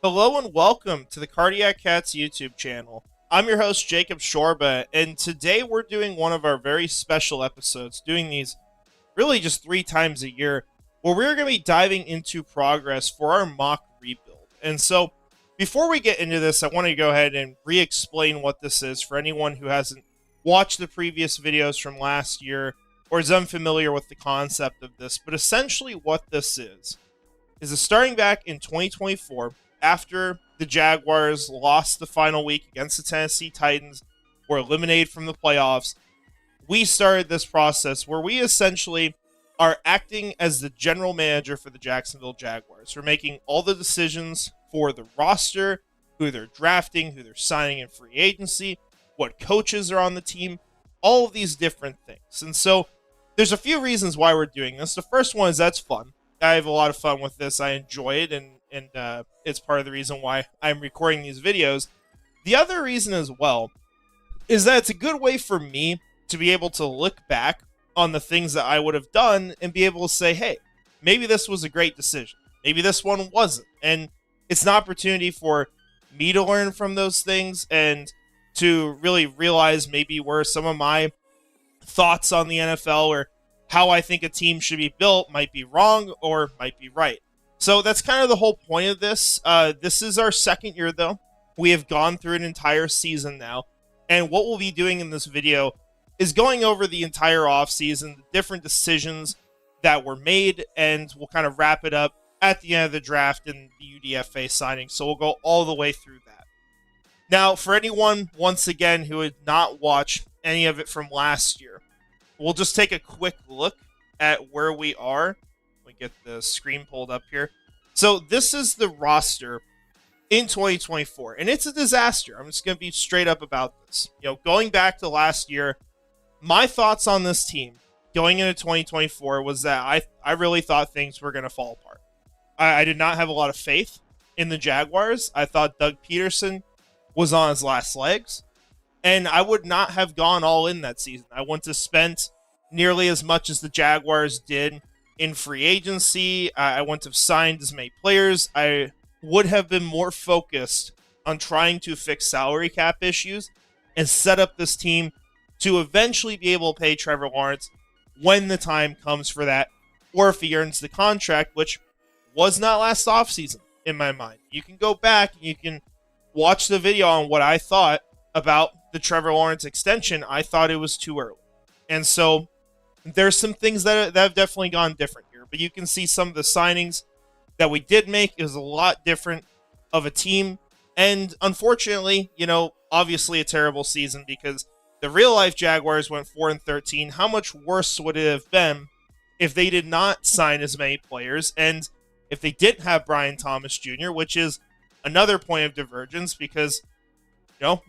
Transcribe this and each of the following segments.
Hello and welcome to the Cardiac Cats YouTube channel. I'm your host, Jacob Shorba, and today we're doing one of our very special episodes, doing these really just 3 times a year, where we're going to be diving into progress for our mock rebuild. And so, before we get into this, I want to go ahead and re-explain what this is for anyone who hasn't watched the previous videos from last year or is unfamiliar with the concept of this. But essentially what this is starting back in 2024, after the Jaguars lost the final week against the Tennessee Titans, were eliminated from the playoffs, we started this process where we essentially are acting as the general manager for the Jacksonville Jaguars. We're making all the decisions for the roster, who they're drafting, who they're signing in free agency, what coaches are on the team, all of these different things. And so there's a few reasons why we're doing this. The first one is that's fun. I have a lot of fun with this. I enjoy it, and it's part of the reason why I'm recording these videos. The other reason as well is that it's a good way for me to be able to look back on the things that I would have done and be able to say, hey, maybe this was a great decision. Maybe this one wasn't. And it's an opportunity for me to learn from those things and to really realize maybe where some of my thoughts on the NFL or how I think a team should be built might be wrong or might be right. So that's kind of the whole point of this. This is our second year, though. We have gone through an entire season now. And what we'll be doing in this video is going over the entire offseason, the different decisions that were made, and we'll kind of wrap it up at the end of the draft and the UDFA signing. So we'll go all the way through that. Now, for anyone, once again, who had not watched any of it from last year, we'll just take a quick look at where we are. Let me get the screen pulled up here. So this is the roster in 2024, and it's a disaster. I'm just going to be straight up about this. Going back to last year, my thoughts on this team going into 2024 was that I really thought things were going to fall apart. I did not have a lot of faith in the Jaguars. I thought Doug Peterson was on his last legs. And I would not have gone all in that season. I wouldn't have spent nearly as much as the Jaguars did in free agency. I wouldn't have signed as many players. I would have been more focused on trying to fix salary cap issues and set up this team to eventually be able to pay Trevor Lawrence when the time comes for that, or if he earns the contract, which was not last offseason in my mind. You can go back and you can watch the video on what I thought about the Trevor Lawrence extension. I thought it was too early. And so there's some things that have definitely gone different here. But you can see some of the signings that we did make is a lot different of a team. And unfortunately, obviously a terrible season because the real life Jaguars went 4-13. How much worse would it have been if they did not sign as many players and if they didn't have Brian Thomas Jr., which is another point of divergence because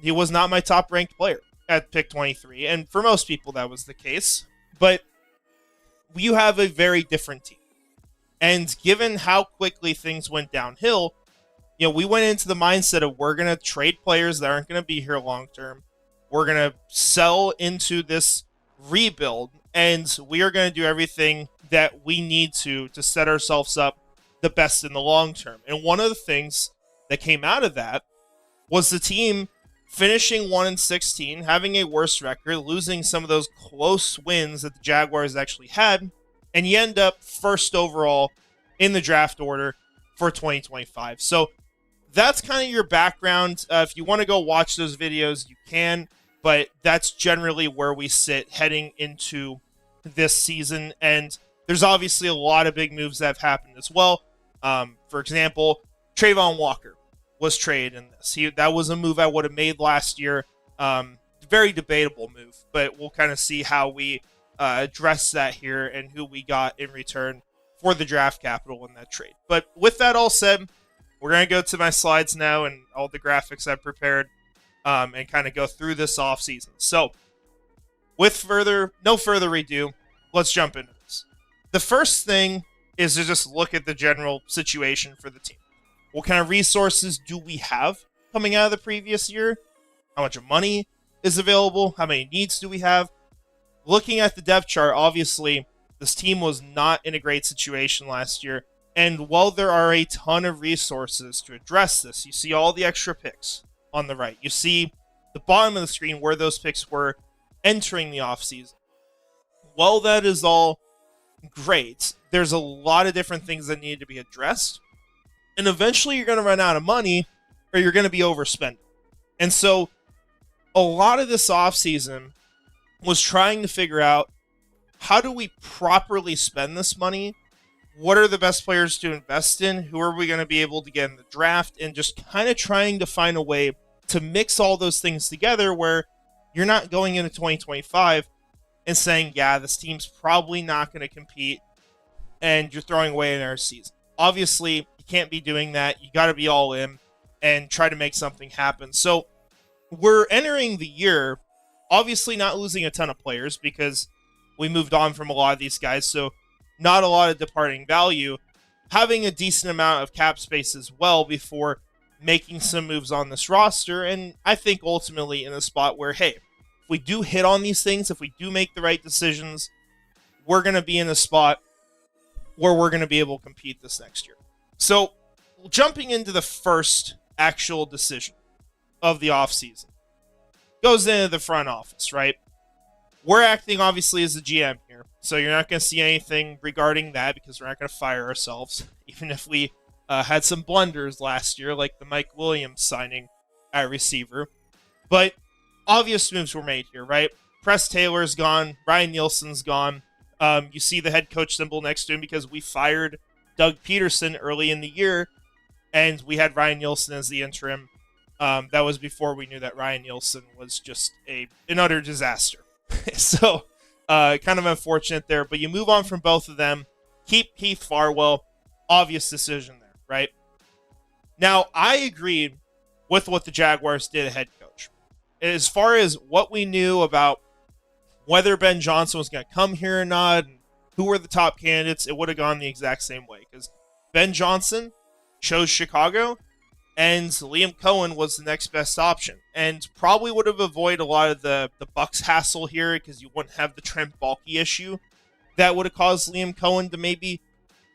he was not my top-ranked player at pick 23, and for most people that was the case. But you have a very different team. And given how quickly things went downhill, we went into the mindset of we're going to trade players that aren't going to be here long-term. We're going to sell into this rebuild, and we are going to do everything that we need to set ourselves up the best in the long term. And one of the things that came out of that was the team finishing 1-16, having a worse record, losing some of those close wins that the Jaguars actually had, and you end up first overall in the draft order for 2025. So that's kind of your background. If you want to go watch those videos, you can, but that's generally where we sit heading into this season. And there's obviously a lot of big moves that have happened as well. For example, Trayvon Walker was traded in this. That was a move I would have made last year. Very debatable move, but we'll kind of see how we address that here and who we got in return for the draft capital in that trade. But with that all said, we're going to go to my slides now and all the graphics I've prepared and kind of go through this offseason. So with no further ado, let's jump into this. The first thing is to just look at the general situation for the team. What kind of resources do we have coming out of the previous year? How much money is available? How many needs do we have? Looking at the depth chart, obviously, this team was not in a great situation last year. And while there are a ton of resources to address this, you see all the extra picks on the right. You see the bottom of the screen where those picks were entering the offseason. While that is all great, there's a lot of different things that need to be addressed. And eventually you're going to run out of money or you're going to be overspending. And so a lot of this offseason was trying to figure out, how do we properly spend this money? What are the best players to invest in? Who are we going to be able to get in the draft? And just kind of trying to find a way to mix all those things together where you're not going into 2025 and saying, yeah, this team's probably not going to compete, and you're throwing away an entire season. Obviously, you can't be doing that. You got to be all in and try to make something happen. So we're entering the year, obviously not losing a ton of players because we moved on from a lot of these guys. So not a lot of departing value, having a decent amount of cap space as well before making some moves on this roster. And I think ultimately in a spot where, hey, if we do hit on these things, if we do make the right decisions, we're going to be in a spot where we're going to be able to compete this next year. So jumping into the first actual decision of the offseason goes into the front office, right? We're acting obviously as the GM here, so you're not going to see anything regarding that because we're not going to fire ourselves, even if we had some blunders last year, like the Mike Williams signing at receiver. But obvious moves were made here, right? Press Taylor's gone. Ryan Nielsen's gone. You see the head coach symbol next to him because we fired Doug Peterson early in the year, and we had Ryan Nielsen as the interim. That was before we knew that Ryan Nielsen was just an utter disaster. So, kind of unfortunate there. But you move on from both of them. Keep Keith Farwell. Obvious decision there, right? Now, I agreed with what the Jaguars did at head coach. As far as what we knew about whether Ben Johnson was going to come here or not, and who were the top candidates, it would have gone the exact same way. Because Ben Johnson chose Chicago, and Liam Cohen was the next best option. And probably would have avoided a lot of the Bucs hassle here because you wouldn't have the Trent Baalke issue that would have caused Liam Cohen to maybe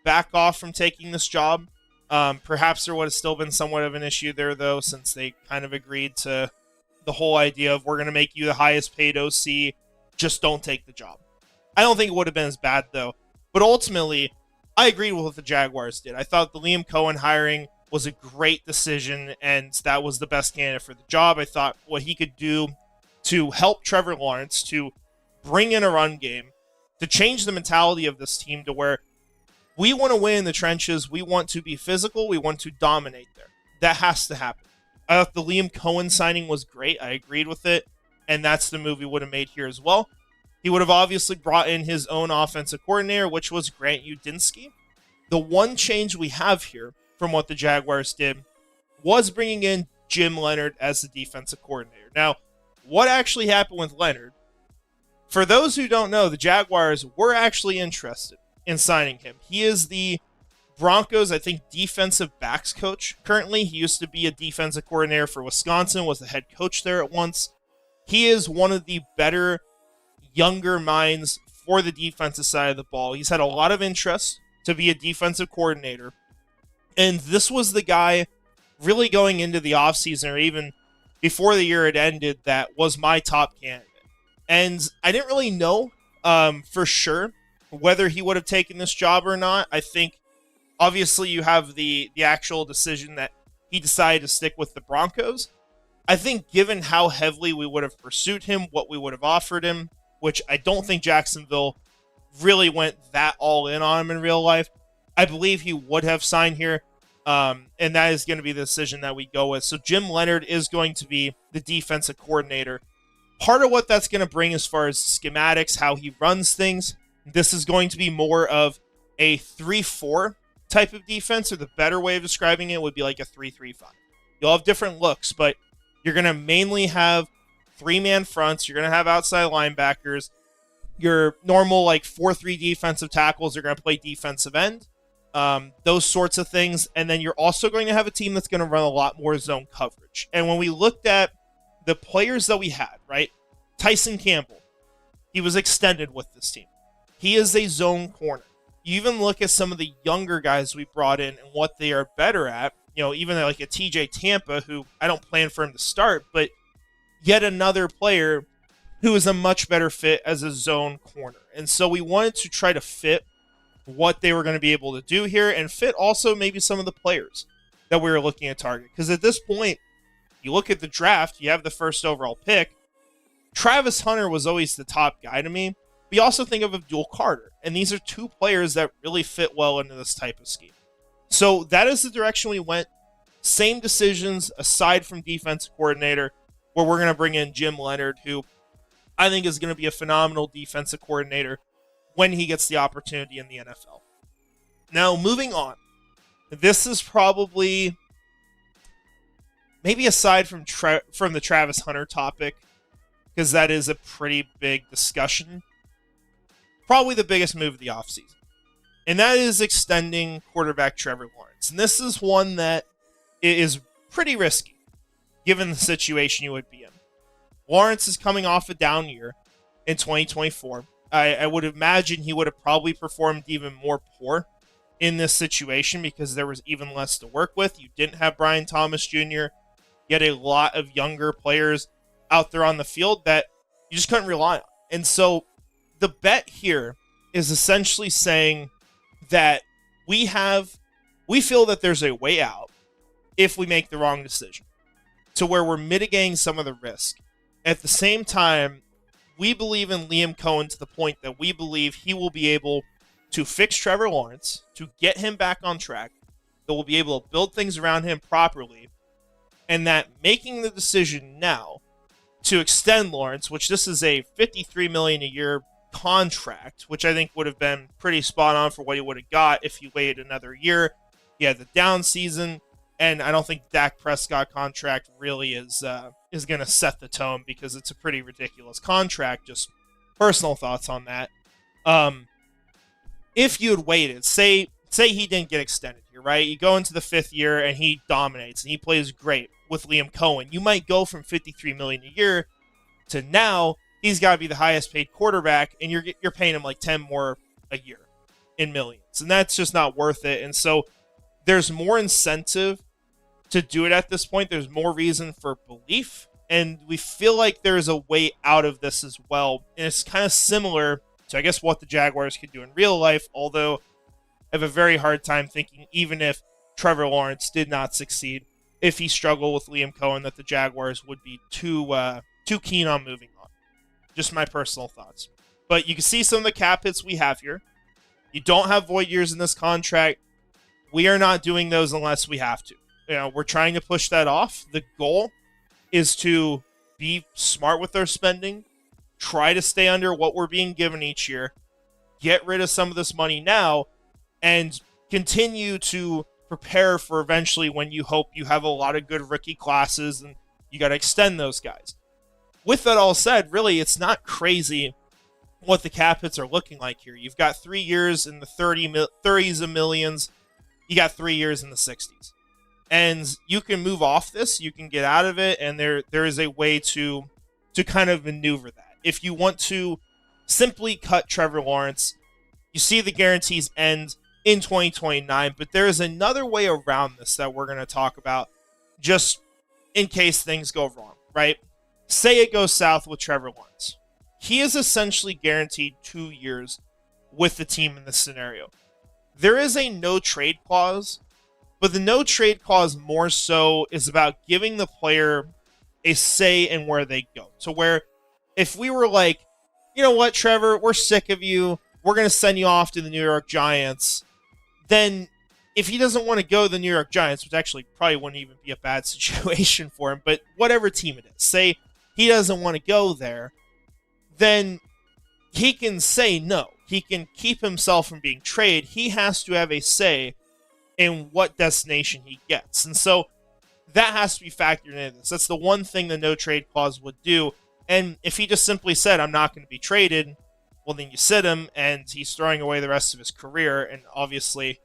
back off from taking this job. Perhaps there would have still been somewhat of an issue there, though, since they kind of agreed to the whole idea of we're going to make you the highest paid OC, just don't take the job. I don't think it would have been as bad, though. But ultimately, I agreed with what the Jaguars did. I thought the Liam Cohen hiring was a great decision, and that was the best candidate for the job. I thought what he could do to help Trevor Lawrence, to bring in a run game, to change the mentality of this team to where we want to win in the trenches, we want to be physical, we want to dominate there. That has to happen. I thought the Liam Cohen signing was great. I agreed with it, and that's the move he would have made here as well. He would have obviously brought in his own offensive coordinator, which was Grant Udinski. The one change we have here from what the Jaguars did was bringing in Jim Leonhard as the defensive coordinator. Now, what actually happened with Leonhard? For those who don't know, the Jaguars were actually interested in signing him. He is the Broncos, I think, defensive backs coach. Currently, he used to be a defensive coordinator for Wisconsin, was the head coach there at once. He is one of the better, younger minds for the defensive side of the ball. He's had a lot of interest to be a defensive coordinator. And this was the guy really going into the offseason or even before the year had ended that was my top candidate. And I didn't really know for sure whether he would have taken this job or not. I think obviously you have the actual decision that he decided to stick with the Broncos. I think given how heavily we would have pursued him, what we would have offered him, which I don't think Jacksonville really went that all in on him in real life, I believe he would have signed here, and that is going to be the decision that we go with. So Jim Leonhard is going to be the defensive coordinator. Part of what that's going to bring as far as schematics, how he runs things, this is going to be more of a 3-4 type of defense, or the better way of describing it would be like a 3-3-5. You'll have different looks, but you're going to mainly have three-man fronts. You're going to have outside linebackers. Your normal like 4-3 defensive tackles are going to play defensive end. Those sorts of things. And then you're also going to have a team that's going to run a lot more zone coverage. And when we looked at the players that we had, right? Tyson Campbell, he was extended with this team. He is a zone corner. You even look at some of the younger guys we brought in and what they are better at. Even like a TJ Tampa, who I don't plan for him to start, but yet another player who is a much better fit as a zone corner. And so we wanted to try to fit what they were going to be able to do here and fit also maybe some of the players that we were looking at target. Because at this point, you look at the draft, you have the first overall pick. Travis Hunter was always the top guy to me. We also think of Abdul Carter, and these are two players that really fit well into this type of scheme. So that is the direction we went. Same decisions aside from defensive coordinator, where we're going to bring in Jim Leonard, who I think is going to be a phenomenal defensive coordinator when he gets the opportunity in the NFL. Now, moving on. This is probably, maybe aside from the Travis Hunter topic, because that is a pretty big discussion, probably the biggest move of the offseason. And that is extending quarterback Trevor Lawrence. And this is one that is pretty risky, given the situation you would be in. Lawrence is coming off a down year in 2024. I would imagine he would have probably performed even more poor in this situation because there was even less to work with. You didn't have Brian Thomas Jr. You had a lot of younger players out there on the field that you just couldn't rely on. And so the bet here is essentially saying that we feel that there's a way out if we make the wrong decision, to where we're mitigating some of the risk. At the same time, we believe in Liam Cohen to the point that we believe he will be able to fix Trevor Lawrence, to get him back on track, that we'll be able to build things around him properly, and that making the decision now to extend Lawrence, which this is a $53 million a year contract, which I think would have been pretty spot on for what he would have got if he waited another year. He had the down season, and I don't think Dak Prescott contract really is going to set the tone because it's a pretty ridiculous contract. Just personal thoughts on that. If you had waited, say he didn't get extended here, right? You go into the 5th year and he dominates and he plays great with Liam Cohen. You might go from $53 million a year to now he's got to be the highest paid quarterback, and you're paying him like 10 more a year in millions, and that's just not worth it. And so there's more incentive to do it at this point. There's more reason for belief, and we feel like there's a way out of this as well. And it's kind of similar to, I guess, what the Jaguars could do in real life, although I have a very hard time thinking, even if Trevor Lawrence did not succeed, if he struggled with Liam Cohen, that the Jaguars would be too keen on moving on. Just my personal thoughts. But you can see some of the cap hits we have here. You don't have void years in this contract. We are not doing those unless we have to. We're trying to push that off. The goal is to be smart with our spending, try to stay under what we're being given each year, get rid of some of this money now, and continue to prepare for eventually when you hope you have a lot of good rookie classes and you got to extend those guys. With that all said, really, it's not crazy what the cap hits are looking like here. You've got 3 years in the 30s of millions. You got 3 years in the 60s. And you can move off this, you can get out of it, and there is a way to kind of maneuver that. If you want to simply cut Trevor Lawrence, you see the guarantees end in 2029, but there is another way around this that we're going to talk about just in case things go wrong, right? Say it goes south with Trevor Lawrence. He is essentially guaranteed 2 years with the team in this scenario. There is a no trade clause, but the no trade clause more so is about giving the player a say in where they go. So where if we were like, you know what, Trevor, we're sick of you, we're going to send you off to the New York Giants, then if he doesn't want to go to the New York Giants, which actually probably wouldn't even be a bad situation for him, but whatever team it is, say he doesn't want to go there, then he can say no. He can keep himself from being traded. He has to have a say in what destination he gets. And so that has to be factored into this. That's the one thing the no trade clause would do. And if he just simply said, I'm not going to be traded, well, then you sit him and he's throwing away the rest of his career. And obviously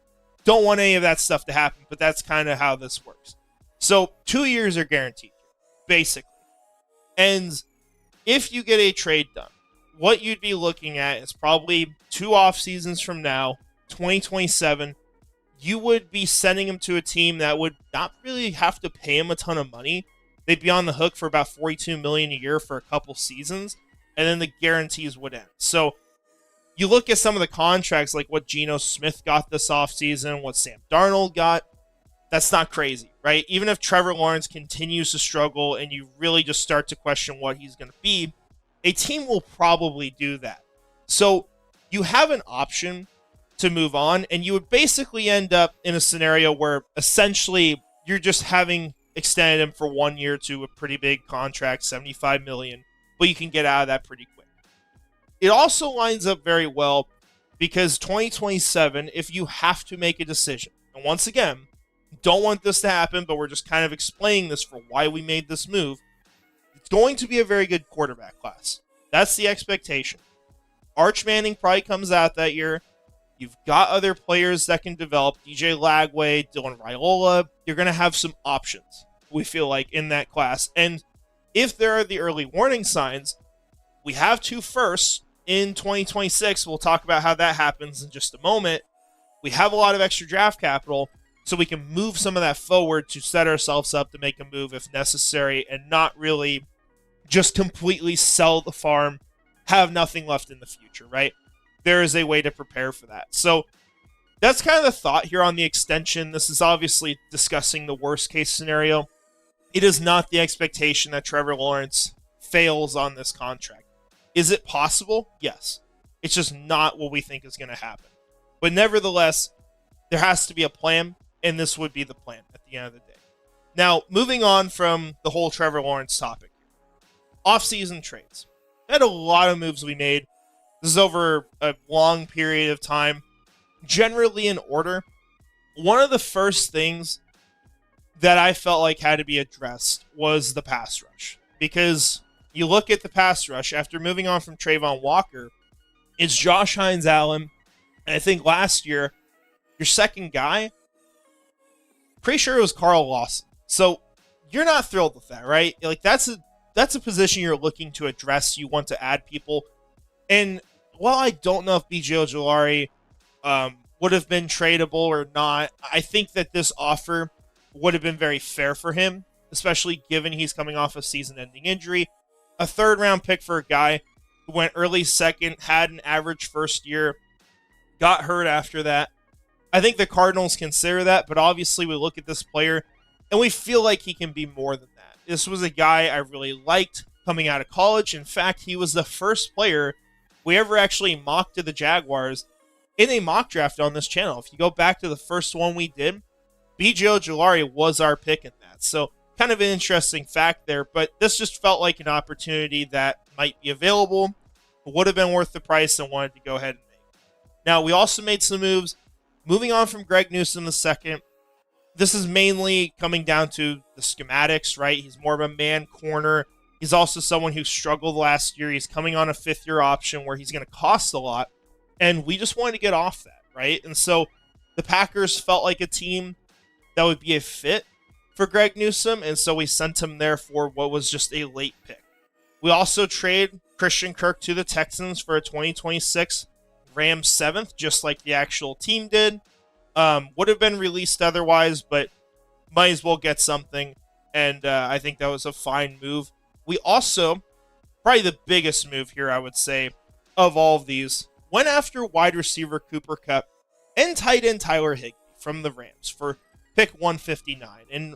don't want any of that stuff to happen, but that's kind of how this works. So 2 years are guaranteed, basically. And if you get a trade done, what you'd be looking at is probably 2 off seasons from now 2027, you would be sending him to a team that would not really have to pay him a ton of money. They'd be on the hook for about $42 million a year for a couple seasons, and then the guarantees would end. So you look at some of the contracts, like what Geno Smith got this offseason, what Sam Darnold got. That's not crazy, right? Even if Trevor Lawrence continues to struggle and you really just start to question what he's going to be, a team will probably do that. So you have an option to move on, and you would basically end up in a scenario where essentially you're just having extended him for 1 year to a pretty big contract, $75 million, but you can get out of that pretty quick. It also lines up very well because 2027, if you have to make a decision, and once again, don't want this to happen, but we're just kind of explaining this for why we made this move. It's going to be a very good quarterback class. That's the expectation. Arch Manning probably comes out that year. You've got other players that can develop. DJ Lagway, Dylan Raiola. You're going to have some options, we feel like, in that class. And if there are the early warning signs, we have 2 firsts in 2026. We'll talk about how that happens in just a moment. We have a lot of extra draft capital, so we can move some of that forward to set ourselves up to make a move if necessary and not really just completely sell the farm, have nothing left in the future, right? There is a way to prepare for that. So that's kind of the thought here on the extension. This is obviously discussing the worst case scenario. It is not the expectation that Trevor Lawrence fails on this contract. Is it possible? Yes. It's just not what we think is going to happen. But nevertheless, there has to be a plan, and this would be the plan at the end of the day. Now, moving on from the whole Trevor Lawrence topic. Offseason trades. We had a lot of moves we made. This is over a long period of time. Generally in order. One of the first things that I felt like had to be addressed was the pass rush. Because you look at the pass rush, after moving on from Trayvon Walker, it's Josh Hines-Allen. And I think last year, your second guy, pretty sure it was Carl Lawson. So you're not thrilled with that, right? Like that's a position you're looking to address. You want to add people. And while I don't know if B.J. Ojulari would have been tradable or not, I think that this offer would have been very fair for him, especially given he's coming off a season-ending injury. A third-round pick for a guy who went early second, had an average first year, got hurt after that. I think the Cardinals consider that, but obviously we look at this player and we feel like he can be more than that. This was a guy I really liked coming out of college. In fact, he was the first player we ever actually mocked to the Jaguars in a mock draft on this channel. If you go back to the first one we did, B.J. Ojulari was our pick in that. So kind of an interesting fact there, but this just felt like an opportunity that might be available, would have been worth the price, and wanted to go ahead and make. Now, we also made some moves. Moving on from Greg Newsome II, this is mainly coming down to the schematics, right? He's more of a man corner. He's also someone who struggled last year. He's coming on a 5th-year option where he's going to cost a lot, and we just wanted to get off that, right? And so the Packers felt like a team that would be a fit for Greg Newsome, and so we sent him there for what was just a late pick. We also trade Christian Kirk to the Texans for a 2026 Rams 7th, just like the actual team did. Would have been released otherwise, but might as well get something, and I think that was a fine move. We also, probably the biggest move here, I would say, of all of these, went after wide receiver Cooper Kupp and tight end Tyler Higbee from the Rams for pick 159. And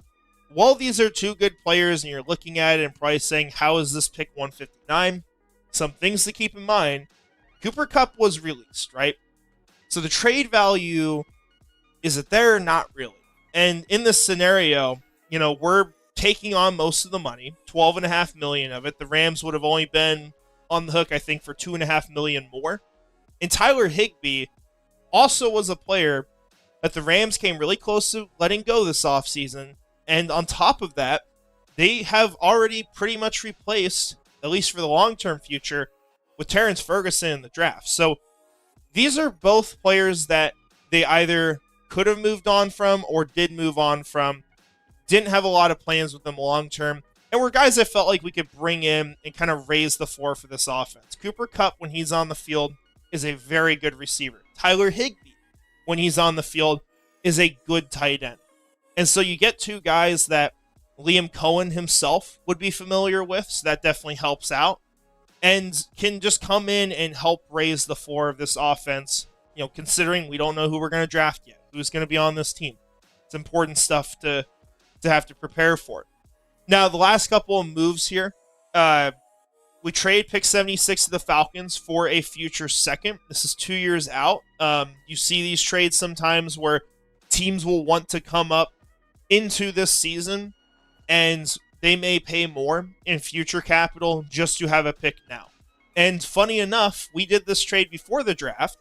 while these are 2 good players and you're looking at it and probably saying, how is this pick 159? Some things to keep in mind. Cooper Kupp was released, right? So the trade value, is it there? Not really. And in this scenario, we're taking on most of the money, $12.5 million of it. The Rams would have only been on the hook, I think, for $2.5 million more. And Tyler Higbee also was a player that the Rams came really close to letting go this offseason. And on top of that, they have already pretty much replaced, at least for the long-term future, with Terrence Ferguson in the draft. So these are both players that they either could have moved on from or did move on from. Didn't have a lot of plans with them long-term. And were guys I felt like we could bring in and kind of raise the floor for this offense. Cooper Kupp, when he's on the field, is a very good receiver. Tyler Higbee when he's on the field is a good tight end. And so you get two guys that Liam Cohen himself would be familiar with, so that definitely helps out, and can just come in and help raise the floor of this offense, considering we don't know who we're going to draft yet, who's going to be on this team. It's important stuff to have to prepare for. Now, the last couple of moves here, we trade pick 76 to the Falcons for a future second. This is 2 years out. You see these trades sometimes where teams will want to come up into this season and they may pay more in future capital just to have a pick now. And funny enough, we did this trade before the draft.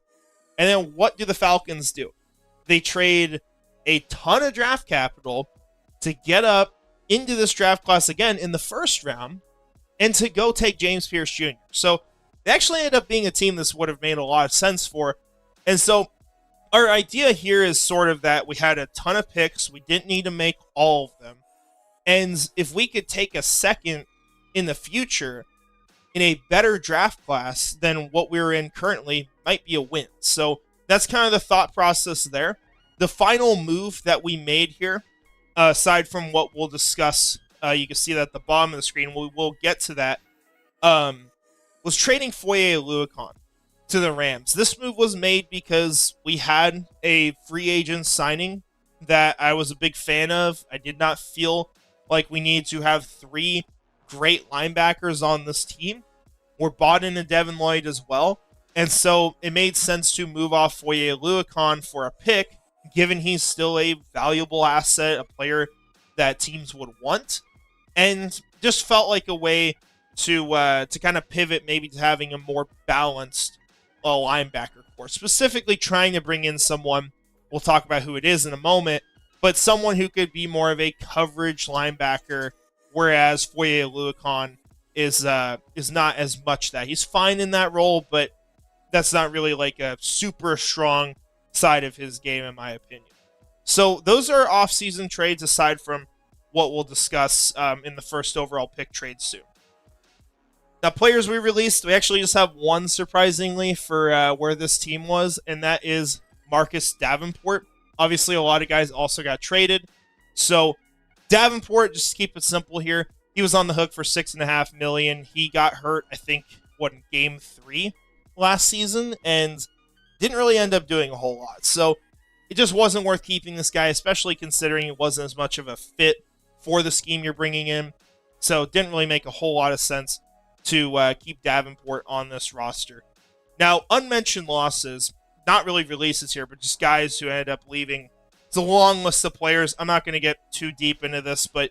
And then what do the Falcons do? They trade a ton of draft capital to get up into this draft class again in the first round and to go take James Pierce Jr. So they actually ended up being a team this would have made a lot of sense for. And so our idea here is sort of that we had a ton of picks. We didn't need to make all of them. And if we could take a second in the future in a better draft class than what we're in currently, might be a win. So that's kind of the thought process there. The final move that we made here, aside from what we'll discuss, you can see that at the bottom of the screen, we'll get to that, was trading Foye Oluokun to the Rams. This move was made because we had a free agent signing that I was a big fan of. I did not feel like we needed to have three great linebackers on this team. We're bought into Devin Lloyd as well. And so it made sense to move off Foye Oluokun for a pick, given he's still a valuable asset, a player that teams would want, and just felt like a way to kind of pivot maybe to having a more balanced linebacker core, specifically trying to bring in someone, we'll talk about who it is in a moment, but someone who could be more of a coverage linebacker, whereas Foye Oluokun is not as much that. He's fine in that role, but that's not really like a super strong side of his game, in my opinion. So those are off-season trades aside from what we'll discuss in the first overall pick trade soon. Now, players we released, we actually just have one, surprisingly, for where this team was, and that is Marcus Davenport. Obviously, a lot of guys also got traded. So Davenport, just to keep it simple here, he was on the hook for $6.5 million. He got hurt, I think, in game 3 last season, and didn't really end up doing a whole lot. So it just wasn't worth keeping this guy, especially considering it wasn't as much of a fit for the scheme you're bringing in. So it didn't really make a whole lot of sense to keep Davenport on this roster. Now, unmentioned losses, not really releases here, but just guys who ended up leaving. It's a long list of players. I'm not going to get too deep into this, but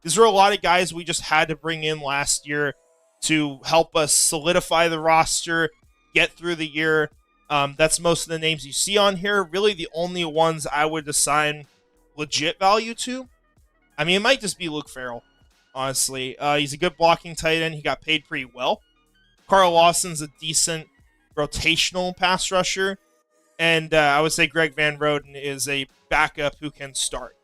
these were a lot of guys we just had to bring in last year to help us solidify the roster, get through the year. That's most of the names you see on here. Really the only ones I would assign legit value to. I mean, it might just be Luke Farrell, honestly. He's a good blocking tight end. He got paid pretty well. Carl Lawson's a decent rotational pass rusher. And I would say Greg Van Roden is a backup who can start.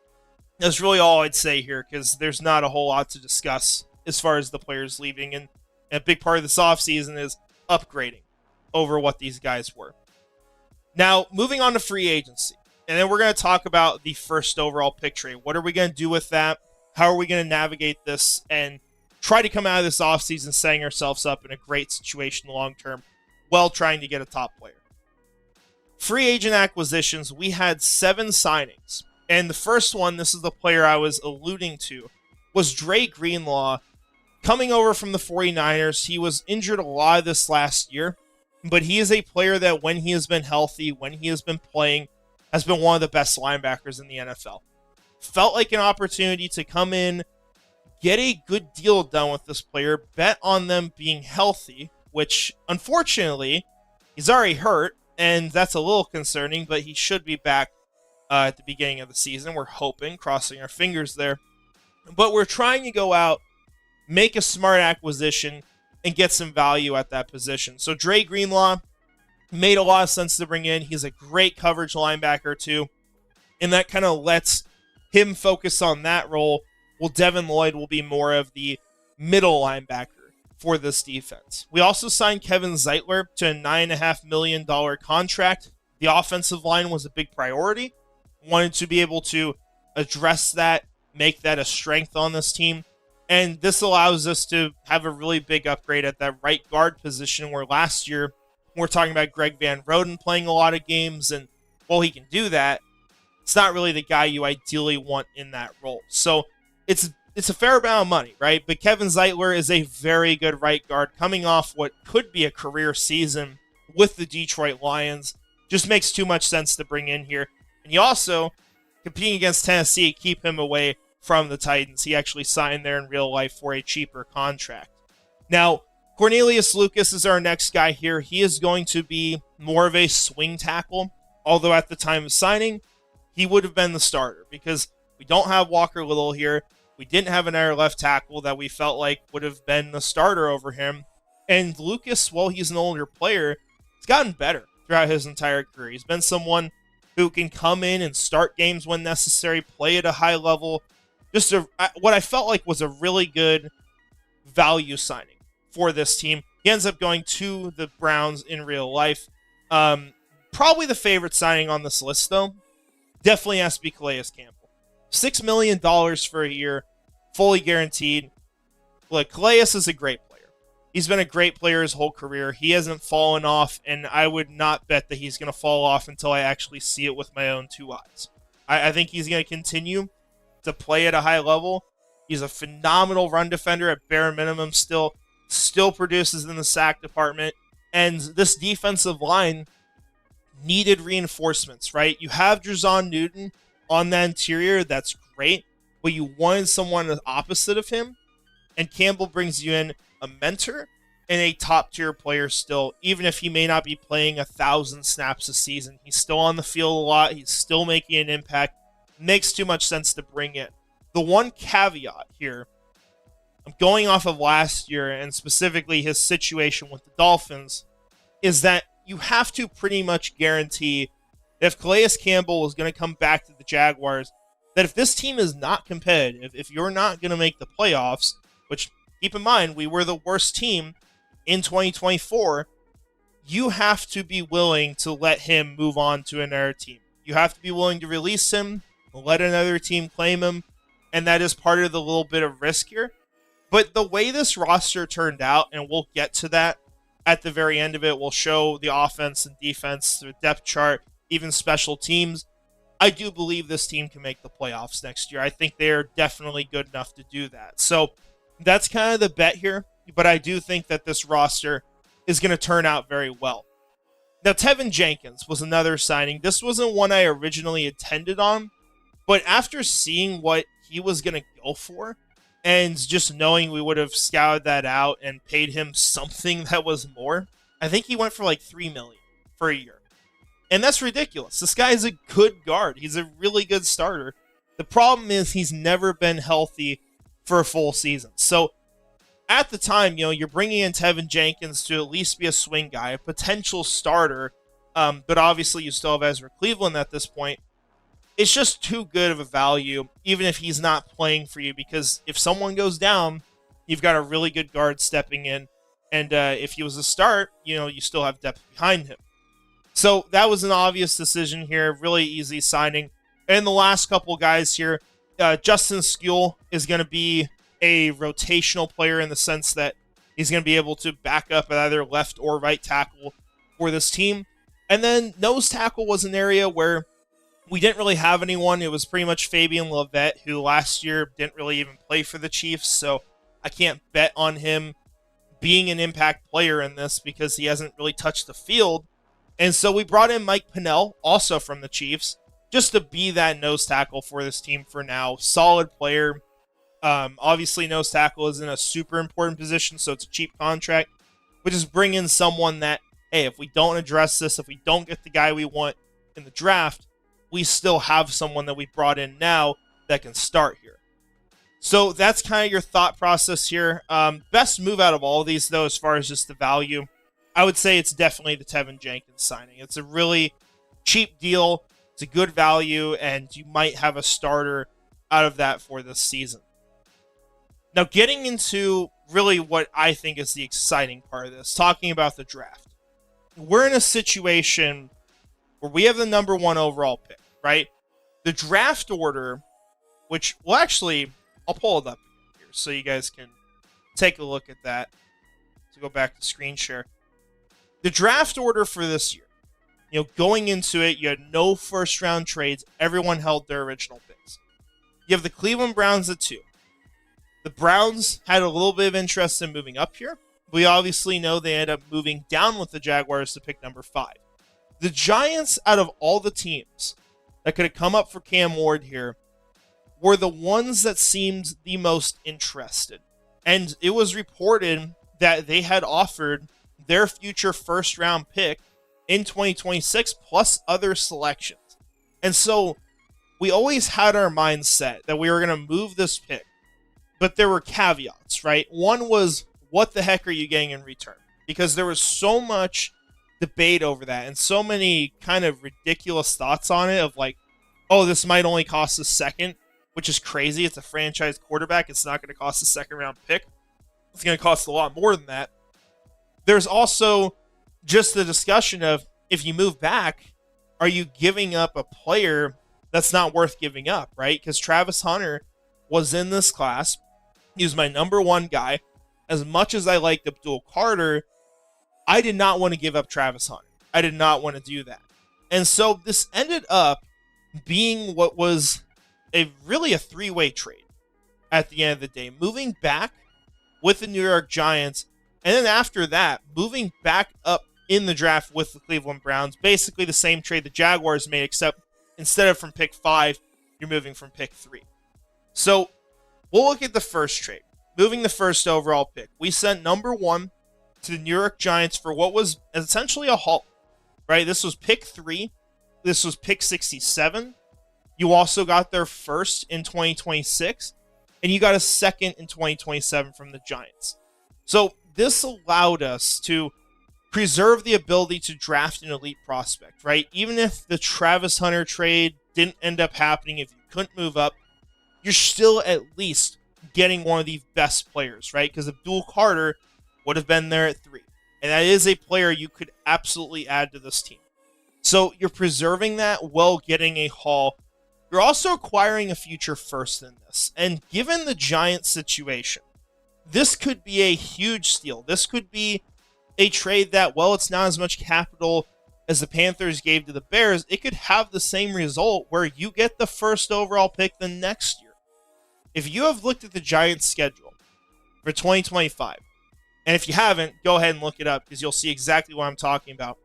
That's really all I'd say here, because there's not a whole lot to discuss as far as the players leaving. And a big part of this offseason is upgrading over what these guys were. Now, moving on to free agency. And then we're going to talk about the first overall pick trade. What are we going to do with that? How are we going to navigate this and try to come out of this offseason setting ourselves up in a great situation long-term while trying to get a top player? Free agent acquisitions, we had 7 signings. And the first one, this is the player I was alluding to, was Dre Greenlaw coming over from the 49ers. He was injured a lot of this last year, but he is a player that when he has been healthy, when he has been playing, has been one of the best linebackers in the NFL. Felt like an opportunity to come in, get a good deal done with this player, bet on them being healthy, which unfortunately, he's already hurt, and that's a little concerning, but he should be back at the beginning of the season. We're hoping, crossing our fingers there. But we're trying to go out, make a smart acquisition, and get some value at that position. So Dre Greenlaw made a lot of sense to bring in. He's a great coverage linebacker too. And that kind of lets him focus on that role. Well, Devin Lloyd will be more of the middle linebacker for this defense. We also signed Kevin Zeitler to a $9.5 million contract. the offensive line was a big priority. Wanted to be able to address that, make that a strength on this team. And this allows us to have a really big upgrade at that right guard position, where last year we're talking about Greg Van Roden playing a lot of games, and while he can do that, it's not really the guy you ideally want in that role. So it's a fair amount of money, right? But Kevin Zeitler is a very good right guard coming off what could be a career season with the Detroit Lions. Just makes too much sense to bring in here. And you also, competing against Tennessee, keep him away from the Titans. He actually signed there in real life for a cheaper contract. Now, Cornelius Lucas is our next guy here. He is going to be more of a swing tackle, although at the time of signing, he would have been the starter because we don't have Walker Little here. We didn't have an air left tackle that we felt like would have been the starter over him. And Lucas, while he's an older player, he's gotten better throughout his entire career. He's been someone who can come in and start games when necessary, play at a high level. Just what I felt like was a really good value signing for this team. He ends up going to the Browns in real life. Probably the favorite signing on this list, though, definitely has to be Calais Campbell. $6 million for a year, fully guaranteed. Look, Calais is a great player. He's been a great player his whole career. He hasn't fallen off, and I would not bet that he's going to fall off until I actually see it with my own two eyes. I think he's going to continue to play at a high level. He's a phenomenal run defender at bare minimum still produces in the sack department. And this defensive line needed reinforcements, right? You have Drazon Newton on the interior. That's great. But you wanted someone opposite of him. And Campbell brings you in a mentor and a top-tier player still. Even if he may not be playing 1,000 snaps a season, he's still on the field a lot. He's still making an impact. Makes too much sense to bring in. The one caveat here, I'm going off of last year and specifically his situation with the Dolphins, is that you have to pretty much guarantee that if Calais Campbell is going to come back to the Jaguars, that if this team is not competitive, if you're not going to make the playoffs, which keep in mind, we were the worst team in 2024, you have to be willing to let him move on to another team. You have to be willing to release him, let another team claim him, and that is part of the little bit of risk here. But the way this roster turned out, and we'll get to that at the very end of it, we'll show the offense and defense, the depth chart, even special teams. I do believe this team can make the playoffs next year. I think they are definitely good enough to do that. So that's kind of the bet here, but I do think that this roster is going to turn out very well. Now, Tevin Jenkins was another signing. This wasn't one I originally intended on, but after seeing what he was going to go for, and just knowing we would have scouted that out and paid him something that was more, I think he went for like $3 million for a year. And that's ridiculous. This guy is a good guard. He's a really good starter. The problem is he's never been healthy for a full season. So at the time, you're bringing in Tevin Jenkins to at least be a swing guy, a potential starter, but obviously you still have Ezra Cleveland at this point. It's just too good of a value, even if he's not playing for you, because if someone goes down, you've got a really good guard stepping in, and if he was a start, you still have depth behind him. So that was an obvious decision here, really easy signing. And the last couple guys here, Justin Skule is going to be a rotational player in the sense that he's going to be able to back up at either left or right tackle for this team. And then nose tackle was an area where we didn't really have anyone. It was pretty much Fabian Lovett, who last year didn't really even play for the Chiefs, so I can't bet on him being an impact player in this because he hasn't really touched the field. And so we brought in Mike Pennell, also from the Chiefs, just to be that nose tackle for this team for now. Solid player. Obviously, nose tackle isn't a super important position, so it's a cheap contract. But just bring in someone that, hey, if we don't address this, if we don't get the guy we want in the draft, we still have someone that we brought in now that can start here. So that's kind of your thought process here. Best move out of all of these, though, as far as just the value, I would say it's definitely the Tevin Jenkins signing. It's a really cheap deal. It's a good value, and you might have a starter out of that for this season. Now, getting into really what I think is the exciting part of this, talking about the draft. We're in a situation where we have the number 1 overall pick, right? The draft order, which, well, actually, I'll pull it up here so you guys can take a look at that. To go back to screen share. The draft order for this year, going into it, you had no first-round trades. Everyone held their original picks. You have the Cleveland Browns at 2. The Browns had a little bit of interest in moving up here. We obviously know they ended up moving down with the Jaguars to pick number 5. The Giants, out of all the teams that could have come up for Cam Ward here, were the ones that seemed the most interested. And it was reported that they had offered their future first-round pick in 2026 plus other selections. And so we always had our mindset that we were going to move this pick, but there were caveats, right? One was, what the heck are you getting in return? Because there was so much debate over that and so many kind of ridiculous thoughts on it of like, oh, this might only cost a second, which is crazy. It's a franchise quarterback. It's not going to cost a second-round pick. It's going to cost a lot more than that. There's also just the discussion of, if you move back, are you giving up a player that's not worth giving up, right? Because Travis Hunter was in this class. He was my number 1 guy. As much as I liked Abdul Carter, I did not want to give up Travis Hunter. I did not want to do that. And so this ended up being what was really a 3-way trade at the end of the day. Moving back with the New York Giants, and then after that, moving back up in the draft with the Cleveland Browns. Basically the same trade the Jaguars made, except instead of from pick 5, you're moving from pick 3. So we'll look at the first trade. Moving the first overall pick. We sent number 1 to the New York Giants for what was essentially a haul, right? This was pick 3. This was pick 67. You also got their first in 2026. And you got a second in 2027 from the Giants. So this allowed us to preserve the ability to draft an elite prospect, right? Even if the Travis Hunter trade didn't end up happening, if you couldn't move up, you're still at least getting one of the best players, right? Because Abdul Carter would have been there at 3. And that is a player you could absolutely add to this team. So you're preserving that while getting a haul. You're also acquiring a future first in this. And given the Giants situation, this could be a huge steal. This could be a trade that, well, it's not as much capital as the Panthers gave to the Bears. It could have the same result where you get the first overall pick the next year. If you have looked at the Giants' schedule for 2025, and if you haven't, go ahead and look it up because you'll see exactly what I'm talking about.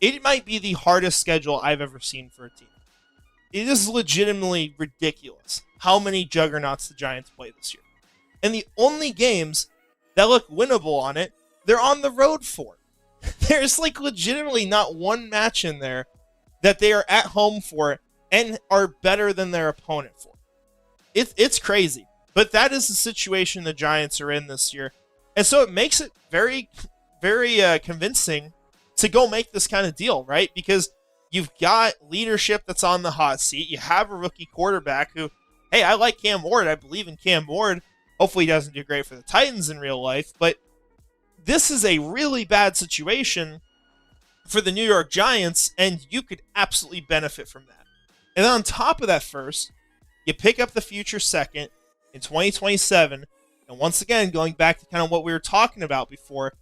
It might be the hardest schedule I've ever seen for a team. It is legitimately ridiculous how many juggernauts the Giants play this year. And the only games that look winnable on it, they're on the road for. There's like legitimately not one match in there that they are at home for and are better than their opponent for. It's crazy. But that is the situation the Giants are in this year. And so it makes it very, very convincing to go make this kind of deal, right? Because you've got leadership that's on the hot seat. You have a rookie quarterback who, hey, I like Cam Ward. I believe in Cam Ward. Hopefully he doesn't do great for the Titans in real life. But this is a really bad situation for the New York Giants, and you could absolutely benefit from that. And then on top of that first, you pick up the future second in 2027. And once again, going back to kind of what we were talking about before,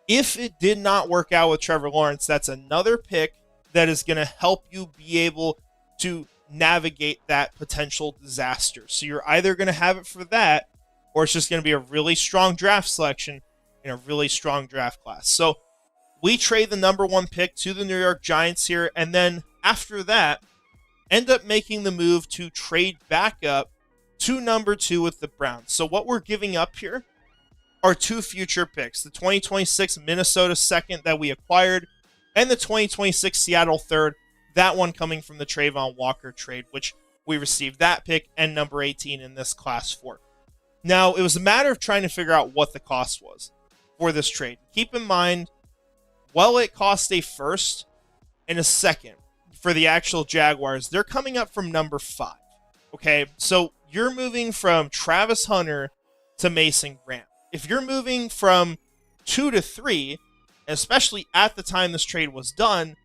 if it did not work out with Trevor Lawrence, that's another pick that is going to help you be able to navigate that potential disaster. So you're either going to have it for that, or it's just going to be a really strong draft selection in a really strong draft class. So we trade the number 1 pick to the New York Giants here, and then after that, end up making the move to trade back up to number 2 with the Browns. So what we're giving up here are 2 future picks, the 2026 Minnesota second that we acquired, and the 2026 Seattle third, that one coming from the Trayvon Walker trade, which we received that pick and number 18 in this class for. Now, it was a matter of trying to figure out what the cost was for this trade. Keep in mind, while it cost a first and a second for the actual Jaguars, they're coming up from number 5. Okay, so you're moving from Travis Hunter to Mason Graham. If you're moving from 2 to 3, especially at the time this trade was done,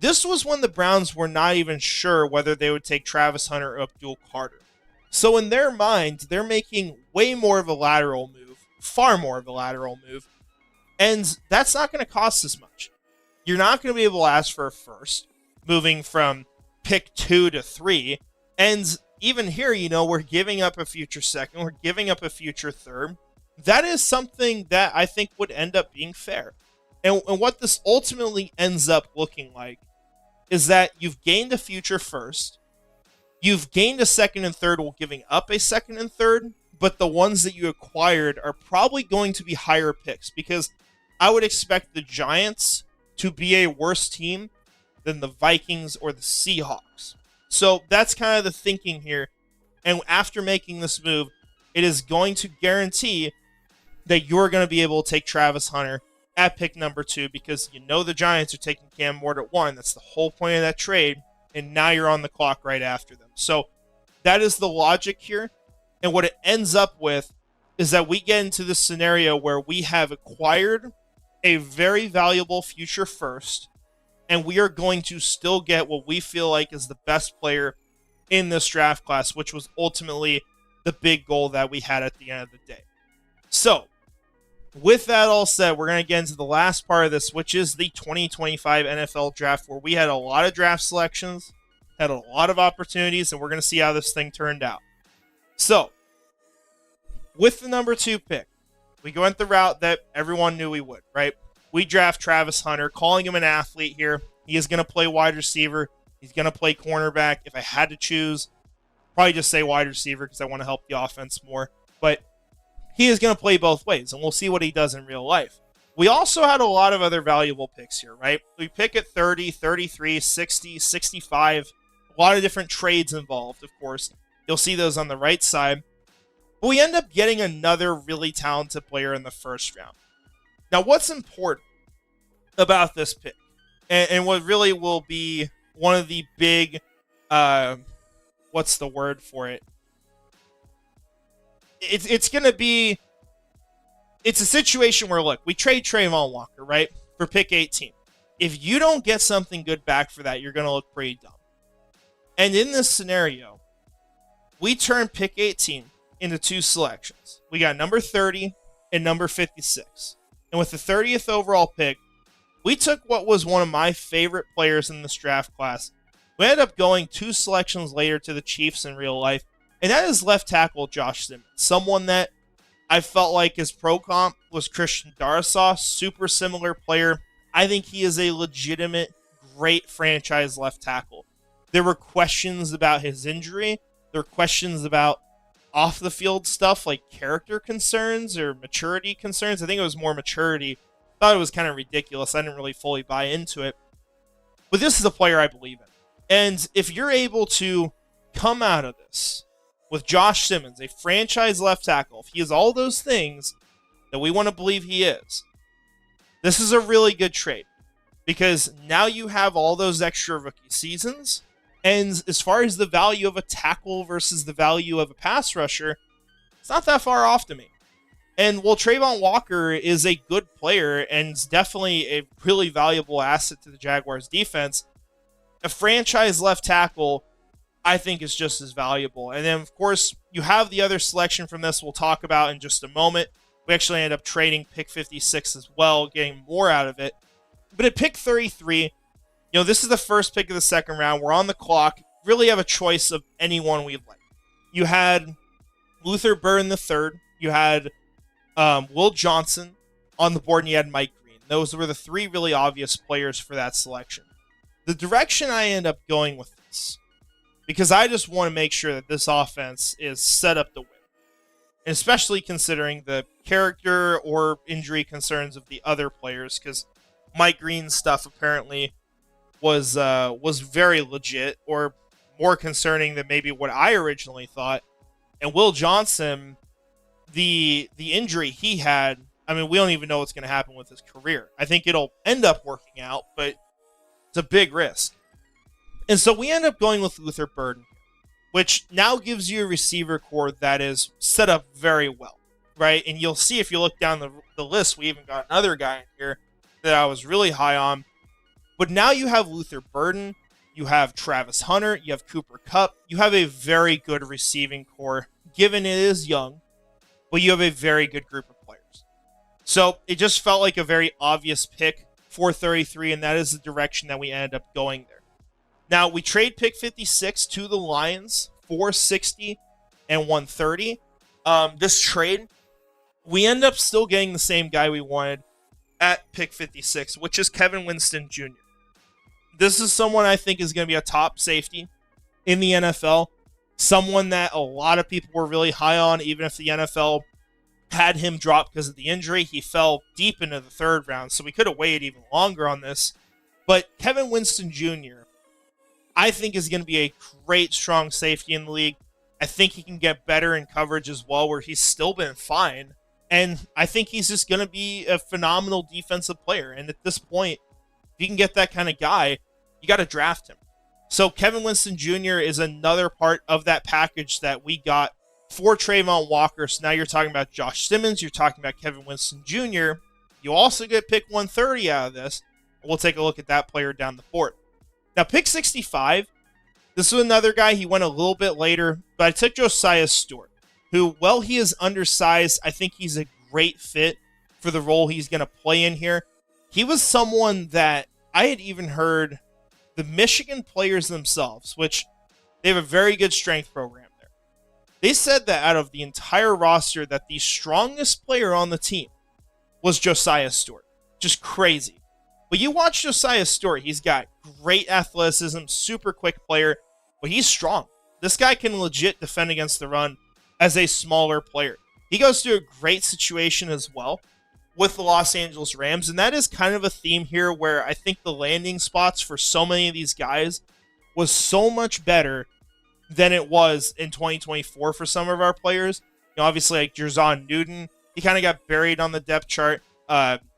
This was when the Browns were not even sure whether they would take Travis Hunter or Abdul Carter. So in their mind, they're making way more of a lateral move, far more of a lateral move, and that's not going to cost as much. You're not going to be able to ask for a first, moving from pick 2 to 3, and even here, we're giving up a future second, we're giving up a future third. That is something that I think would end up being fair. And what this ultimately ends up looking like is that you've gained a future first, you've gained a second and third while giving up a second and third, but the ones that you acquired are probably going to be higher picks, because I would expect the Giants to be a worse team than the Vikings or the Seahawks. So that's kind of the thinking here. And after making this move, it is going to guarantee that you're going to be able to take Travis Hunter at pick number 2, because the Giants are taking Cam Ward at 1. That's the whole point of that trade. And now you're on the clock right after them. So that is the logic here. And what it ends up with is that we get into this scenario where we have acquired a very valuable future first, and we are going to still get what we feel like is the best player in this draft class, which was ultimately the big goal that we had at the end of the day. So, with that all said, we're going to get into the last part of this, which is the 2025 NFL Draft, where we had a lot of draft selections, had a lot of opportunities, and we're going to see how this thing turned out. So, with the number 2 pick, we went the route that everyone knew we would, right? We draft Travis Hunter, calling him an athlete here. He is going to play wide receiver. He's going to play cornerback. If I had to choose, probably just say wide receiver because I want to help the offense more. But he is going to play both ways, and we'll see what he does in real life. We also had a lot of other valuable picks here, right? We pick at 30, 33, 60, 65. A lot of different trades involved, of course. You'll see those on the right side. But we end up getting another really talented player in the first round. Now, what's important about this pick, and what really will be one of the big, what's the word for it? It's going to be, it's a situation where, look, we trade Trayvon Walker, right, for pick 18. If you don't get something good back for that, you're going to look pretty dumb. And in this scenario, we turn pick 18 into 2 selections. We got number 30 and number 56. And with the 30th overall pick, we took what was one of my favorite players in this draft class. We ended up going 2 selections later to the Chiefs in real life, and that is left tackle Josh Simmons. Someone that I felt like his pro comp was Christian Darrisaw, super similar player. I think he is a legitimate, great franchise left tackle. There were questions about his injury. There were questions about off the field stuff like character concerns or maturity concerns. I think it was more maturity. I thought it was kind of ridiculous. I didn't really fully buy into it. But this is a player I believe in. And if you're able to come out of this with Josh Simmons, a franchise left tackle, if he is all those things that we want to believe he is, this is a really good trade. Because now you have all those extra rookie seasons. And as far as the value of a tackle versus the value of a pass rusher, it's not that far off to me. And while Trayvon Walker is a good player and definitely a really valuable asset to the Jaguars defense, a franchise left tackle, I think, is just as valuable. And then, of course, you have the other selection from this we'll talk about in just a moment. We actually ended up trading pick 56 as well, getting more out of it. But at pick 33, this is the first pick of the second round. We're on the clock. Really have a choice of anyone we like. You had Luther Burden III. You had Will Johnson on the board, and you had Mike Green. Those were the 3 really obvious players for that selection. The direction I end up going with this, because I just want to make sure that this offense is set up to win, and especially considering the character or injury concerns of the other players, because Mike Green's stuff apparently was very legit, or more concerning than maybe what I originally thought. And Will Johnson, the injury he had, I mean, we don't even know what's going to happen with his career. I think it'll end up working out, but it's a big risk. And so we end up going with Luther Burden, which now gives you a receiver core that is set up very well, right? And you'll see if you look down the list, we even got another guy in here that I was really high on. But now you have Luther Burden, you have Travis Hunter, you have Cooper Kupp. You have a very good receiving core, given it is young, but you have a very good group of players. So it just felt like a very obvious pick for 33, and that is the direction that we ended up going there. Now, we trade pick 56 to the Lions for 60 and 130. This trade, we end up still getting the same guy we wanted at pick 56, which is Kevin Winston Jr. This is someone I think is going to be a top safety in the NFL. Someone that a lot of people were really high on, even if the NFL had him drop because of the injury. He fell deep into the third round, so we could have waited even longer on this. But Kevin Winston Jr., I think, is going to be a great, strong safety in the league. I think he can get better in coverage as well, where he's still been fine. And I think he's just going to be a phenomenal defensive player. And at this point, if you can get that kind of guy, you got to draft him. So Kevin Winston Jr. is another part of that package that we got for Trayvon Walker. So now you're talking about Josh Simmons. You're talking about Kevin Winston Jr. You also get pick 130 out of this. We'll take a look at that player down the board. Now, pick 65, this was another guy. He went a little bit later, but I took Josiah Stewart, who, while he is undersized, I think he's a great fit for the role he's going to play in here. He was someone that I had even heard the Michigan players themselves, which they have a very good strength program there. They said that out of the entire roster, that the strongest player on the team was Josiah Stewart. Just crazy. But you watch Josiah Stewart, he's got great athleticism, super quick player, but he's strong. This guy can legit defend against the run as a smaller player. He goes through a great situation as well with the Los Angeles Rams, and that is kind of a theme here where I think the landing spots for so many of these guys was so much better than it was in 2024 for some of our players. You know, obviously, like Jerzon Newton, he kind of got buried on the depth chart.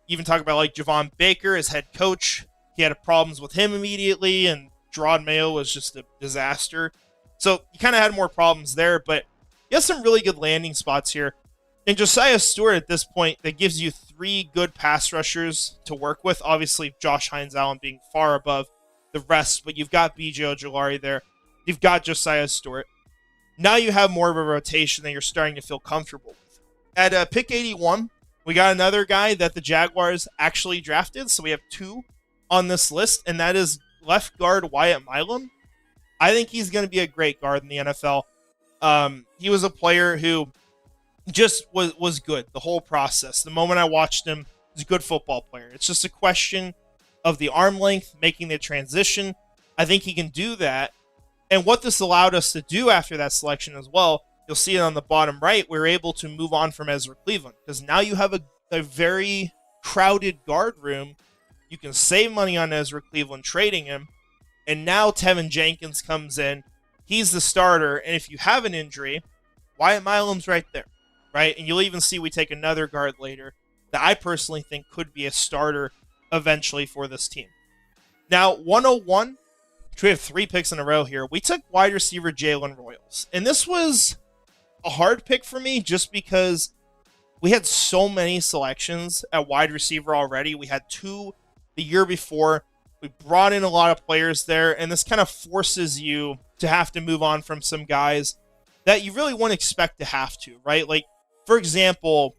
Even talk about like Javon Baker as head coach. He had problems with him immediately, and Gerard Mayo was just a disaster. So you kind of had more problems there, but he has some really good landing spots here. And Josiah Stewart at this point, that gives you three good pass rushers to work with. Obviously, Josh Hines-Allen being far above the rest, but you've got B.J. Ojulari there. You've got Josiah Stewart. Now you have more of a rotation that you're starting to feel comfortable with. At pick 81, we got another guy that the Jaguars actually drafted, so we have two on this list, and that is left guard Wyatt Milam. I think he's going to be a great guard in the NFL. He was a player who just was good the whole process. The moment I watched him, he's a good football player. It's just a question of the arm length, making the transition. I think he can do that. And what this allowed us to do after that selection as well, you'll see it on the bottom right, we were able to move on from Ezra Cleveland, because now you have a very crowded guard room. You can save money on Ezra Cleveland trading him. And now Tevin Jenkins comes in. He's the starter. And if you have an injury, Wyatt Milam's right there. Right? And you'll even see we take another guard later that I personally think could be a starter eventually for this team. Now, 101, we have three picks in a row here. We took wide receiver Jalen Royals. And this was a hard pick for me just because we had so many selections at wide receiver already. We had two the year before. We brought in a lot of players there, and this kind of forces you to have to move on from some guys that you really wouldn't expect to have to, right? Like, for example,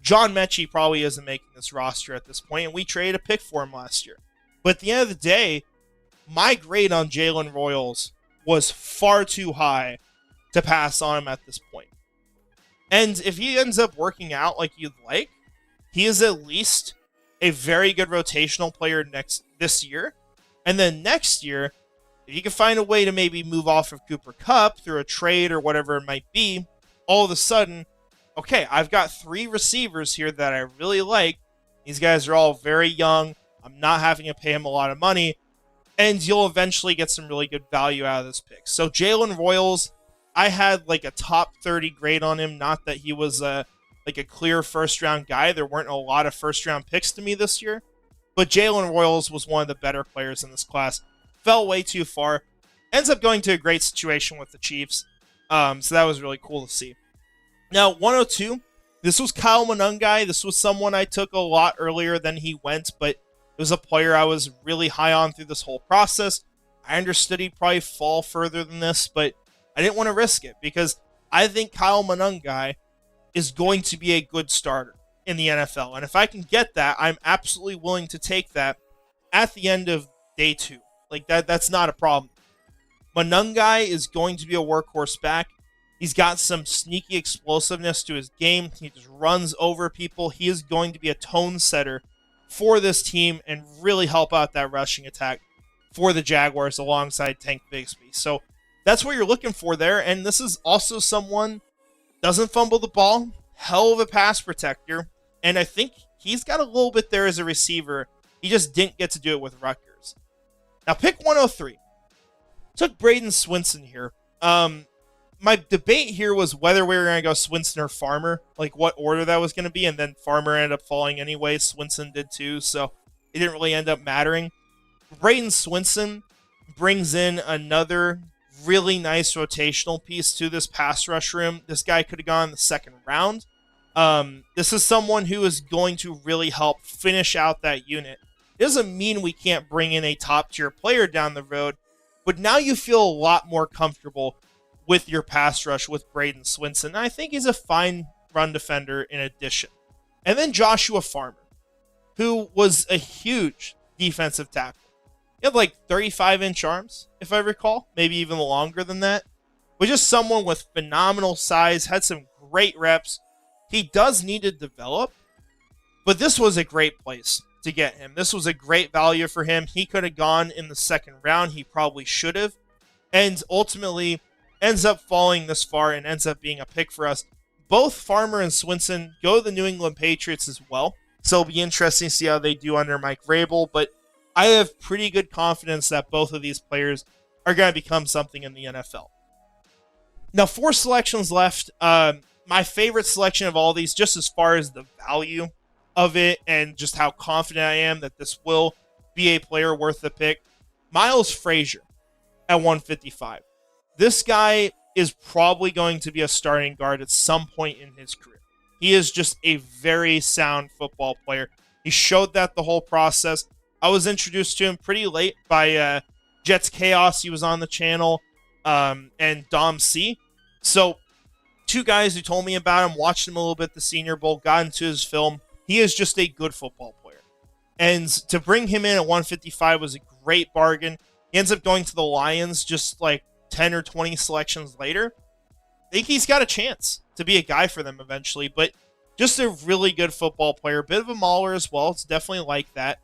John Mechie probably isn't making this roster at this point, and we traded a pick for him last year. But at the end of the day, my grade on Jalen Royals was far too high to pass on him at this point. And if he ends up working out like you'd like, he is at least a very good rotational player this year. And then next year, if you can find a way to maybe move off of Cooper Kupp through a trade or whatever it might be, all of a sudden, okay, I've got three receivers here that I really like. These guys are all very young. I'm not having to pay him a lot of money. And you'll eventually get some really good value out of this pick. So Jalen Royals, I had like a top 30 grade on him. Not that he was like a clear first-round guy. There weren't a lot of first-round picks to me this year. But Jalen Royals was one of the better players in this class. Fell way too far. Ends up going to a great situation with the Chiefs. So that was really cool to see. Now, 102, this was Kyle Monungai. This was someone I took a lot earlier than he went, but It was a player I was really high on through this whole process. I understood he'd probably fall further than this, but I didn't want to risk it because I think Kyle Monangai is going to be a good starter in the NFL. And if I can get that, I'm absolutely willing to take that at the end of day 2. Like that's not a problem. Monangai is going to be a workhorse back. He's got some sneaky explosiveness to his game. He just runs over people. He is going to be a tone setter for this team and really help out that rushing attack for the Jaguars alongside Tank Bigsby. So that's what you're looking for there. And this is also someone doesn't fumble the ball, hell of a pass protector, and I think he's got a little bit there as a receiver. He just didn't get to do it with Rutgers. Now, pick 103. Took Braden Swinson here. My debate here was whether we were going to go Swinson or Farmer, like what order that was going to be, and then Farmer ended up falling anyway. Swinson did too, so it didn't really end up mattering. Braden Swinson brings in another really nice rotational piece to this pass rush room. This guy could have gone in the second round. This is someone who is going to really help finish out that unit. It doesn't mean we can't bring in a top-tier player down the road, but now you feel a lot more comfortable with your pass rush with Braden Swinson. I think he's a fine run defender in addition. And then Joshua Farmer, who was a huge defensive tackle. He had like 35-inch arms, if I recall, maybe even longer than that. But just someone with phenomenal size, had some great reps. He does need to develop, but this was a great place to get him. This was a great value for him. He could have gone in the second round. He probably should have. And ultimately ends up falling this far and ends up being a pick for us. Both Farmer and Swinson go to the New England Patriots as well. So it'll be interesting to see how they do under Mike Vrabel. But I have pretty good confidence that both of these players are going to become something in the NFL. Now, 4 selections left. My favorite selection of all these, just as far as the value of it and just how confident I am that this will be a player worth the pick, Miles Frazier at 155. This guy is probably going to be a starting guard at some point in his career. He is just a very sound football player. He showed that the whole process. I was introduced to him pretty late by Jets Chaos. He was on the channel, and Dom C. So 2 guys who told me about him, watched him a little bit at the Senior Bowl, got into his film. He is just a good football player. And to bring him in at 155 was a great bargain. He ends up going to the Lions just like 10 or 20 selections later. I think he's got a chance to be a guy for them eventually, but just a really good football player. Bit of a mauler as well. It's definitely like that.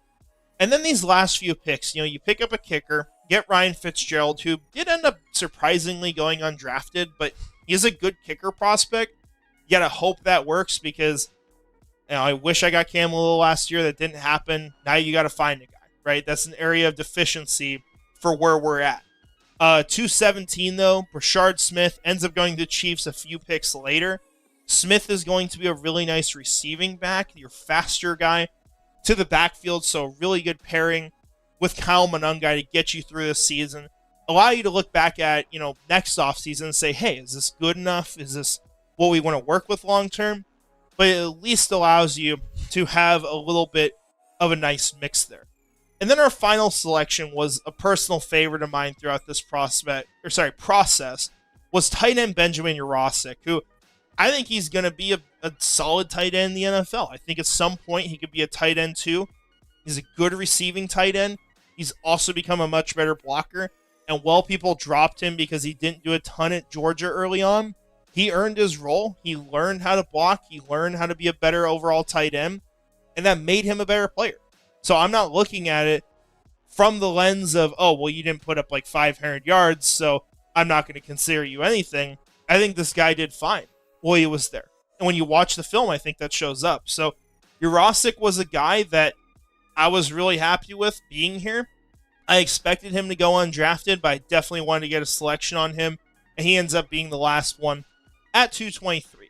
And then these last few picks, you pick up a kicker, get Ryan Fitzgerald, who did end up surprisingly going undrafted, but he's a good kicker prospect. You gotta hope that works because I wish I got Cam Little last year. That didn't happen. Now you gotta find a guy, right? That's an area of deficiency for where we're at. 217, though, Brashard Smith ends up going to the Chiefs a few picks later. Smith is going to be a really nice receiving back, your faster guy to the backfield, so really good pairing with Kyle Monangai to get you through this season. Allow you to look back at, next offseason and say, hey, is this good enough? Is this what we want to work with long term? But it at least allows you to have a little bit of a nice mix there. And then our final selection was a personal favorite of mine throughout this process, was tight end Benjamin Urosic, who I think he's going to be a solid tight end in the NFL. I think at some point he could be a tight end too. He's a good receiving tight end. He's also become a much better blocker. And while people dropped him because he didn't do a ton at Georgia early on, he earned his role. He learned how to block. He learned how to be a better overall tight end. And that made him a better player. So I'm not looking at it from the lens of, you didn't put up like 500 yards, so I'm not going to consider you anything. I think this guy did fine while he was there. And when you watch the film, I think that shows up. So Urosic was a guy that I was really happy with being here. I expected him to go undrafted, but I definitely wanted to get a selection on him. And he ends up being the last one at 223.